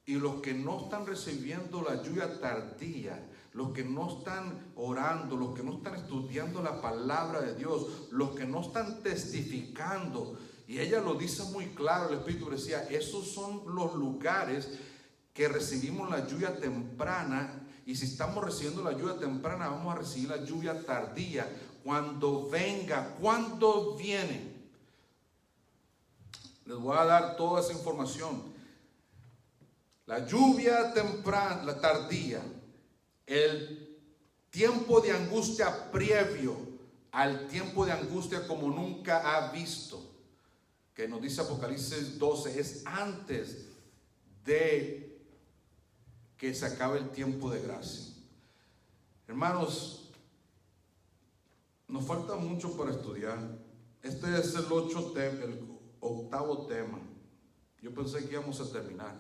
Y los que no están recibiendo la lluvia tardía, los que no están orando, los que no están estudiando la palabra de Dios, los que no están testificando, y ella lo dice muy claro, el Espíritu decía, esos son los lugares que recibimos la lluvia temprana. Y si estamos recibiendo la lluvia temprana, vamos a recibir la lluvia tardía cuando venga, cuando viene. Les voy a dar toda esa información. La lluvia temprana, la tardía, el tiempo de angustia previo al tiempo de angustia como nunca ha visto, que nos dice Apocalipsis 12, es antes de que se acabe el tiempo de gracia. Hermanos, nos falta mucho para estudiar. Este es el octavo tema. Yo pensé que íbamos a terminar,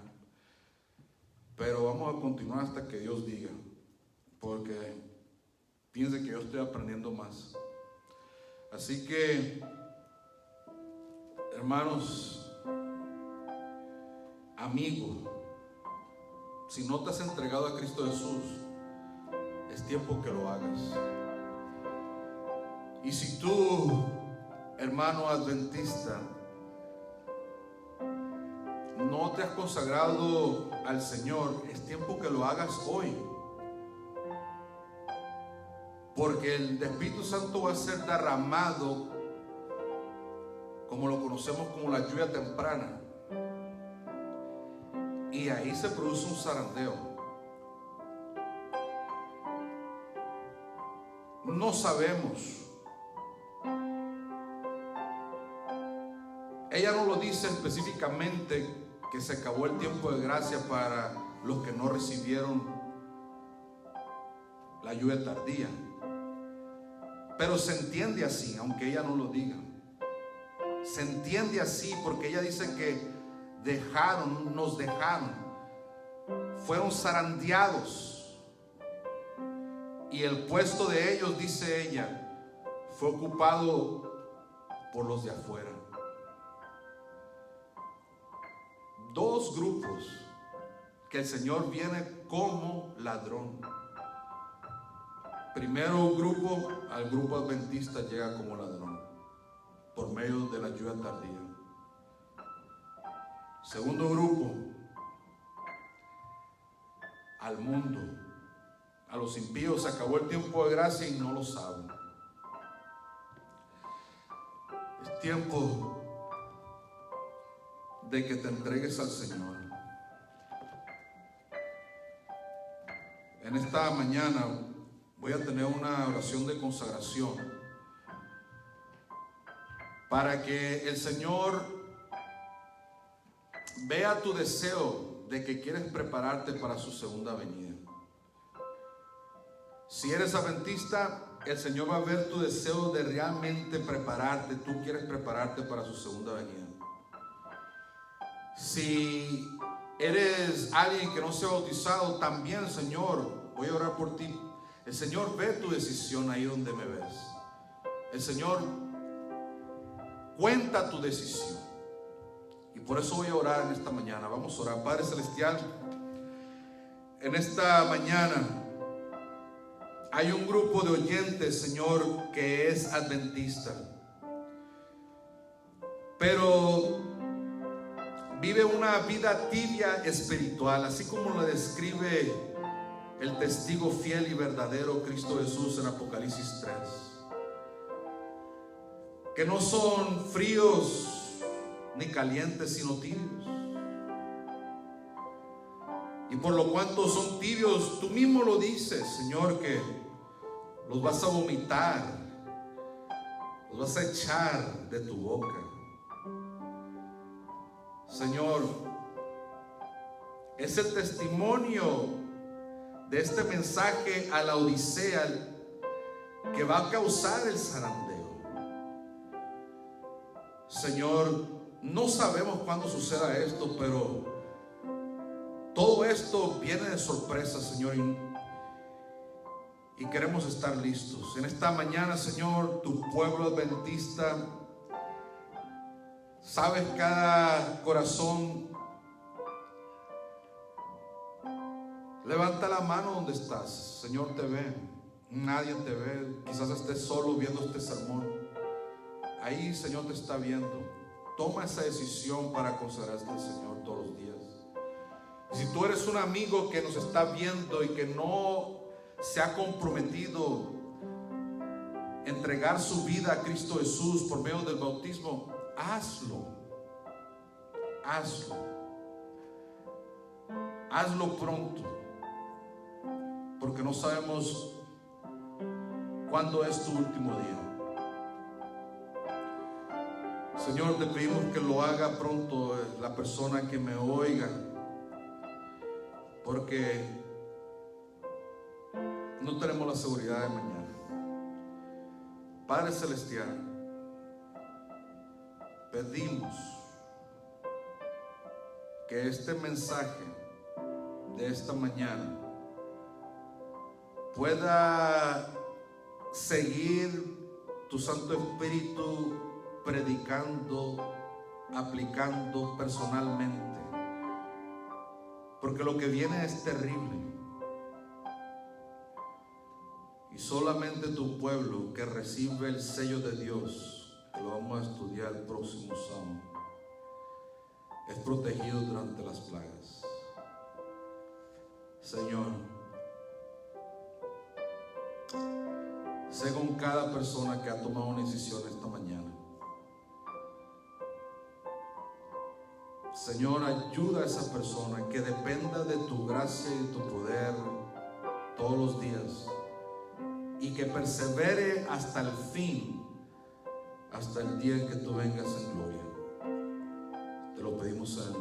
pero vamos a continuar hasta que Dios diga, porque piense que yo estoy aprendiendo más. Así que, hermanos, amigo, si no te has entregado a Cristo Jesús, es tiempo que lo hagas. Y si tú, hermano adventista, no te has consagrado al Señor, es tiempo que lo hagas hoy. Porque el Espíritu Santo va a ser derramado, como lo conocemos como la lluvia temprana. Y ahí se produce un zarandeo. No sabemos. Ella no lo dice específicamente que se acabó el tiempo de gracia para los que no recibieron la lluvia tardía. Pero se entiende así, aunque ella no lo diga. Se entiende así porque ella dice que nos dejaron, fueron zarandeados. Y el puesto de ellos, dice ella, fue ocupado por los de afuera. Dos grupos que el Señor viene como ladrón. Primero grupo, al grupo adventista llega como ladrón por medio de la lluvia tardía. Segundo grupo, al mundo, a los impíos. Se acabó el tiempo de gracia y no lo saben. Es tiempo de que te entregues al Señor. En esta mañana voy a tener una oración de consagración para que el Señor vea tu deseo de que quieres prepararte para su segunda venida. Si eres adventista, el Señor va a ver tu deseo de realmente prepararte. Tú quieres prepararte para su segunda venida. Si eres alguien que no se ha bautizado, también, Señor, voy a orar por ti. El Señor ve tu decisión ahí donde me ves. El Señor cuenta tu decisión. Y por eso voy a orar en esta mañana. Vamos a orar. Padre Celestial, en esta mañana hay un grupo de oyentes, Señor, que es adventista, pero vive una vida tibia espiritual, así como lo describe el testigo fiel y verdadero Cristo Jesús en Apocalipsis 3. Que no son fríos ni calientes, sino tibios. Y por lo cuanto son tibios, tú mismo lo dices, Señor, que los vas a vomitar, los vas a echar de tu boca. Señor, es el testimonio de este mensaje a la Odisea que va a causar el zarandeo. Señor, no sabemos cuándo suceda esto, pero todo esto viene de sorpresa, Señor, y queremos estar listos. En esta mañana, Señor, tu pueblo adventista, sabes cada corazón. Levanta la mano donde estás. Señor te ve. Nadie te ve. Quizás estés solo viendo este sermón. Ahí, Señor, te está viendo. Toma esa decisión para consagrarte al Señor todos los días. Si tú eres un amigo que nos está viendo y que no se ha comprometido entregar su vida a Cristo Jesús por medio del bautismo, hazlo. Hazlo. Hazlo pronto, porque no sabemos cuándo es tu último día. Señor, te pedimos que lo haga pronto la persona que me oiga, porque no tenemos la seguridad de mañana. Padre Celestial, pedimos que este mensaje de esta mañana pueda seguir tu Santo Espíritu predicando, aplicando personalmente, porque lo que viene es terrible. Y solamente tu pueblo que recibe el sello de Dios, que lo vamos a estudiar el próximo sábado, es protegido durante las plagas. Señor, sé con cada persona que ha tomado una decisión esta mañana. Señor, ayuda a esa persona que dependa de tu gracia y tu poder todos los días, y que persevere hasta el fin, hasta el día en que tú vengas en gloria. Te lo pedimos en el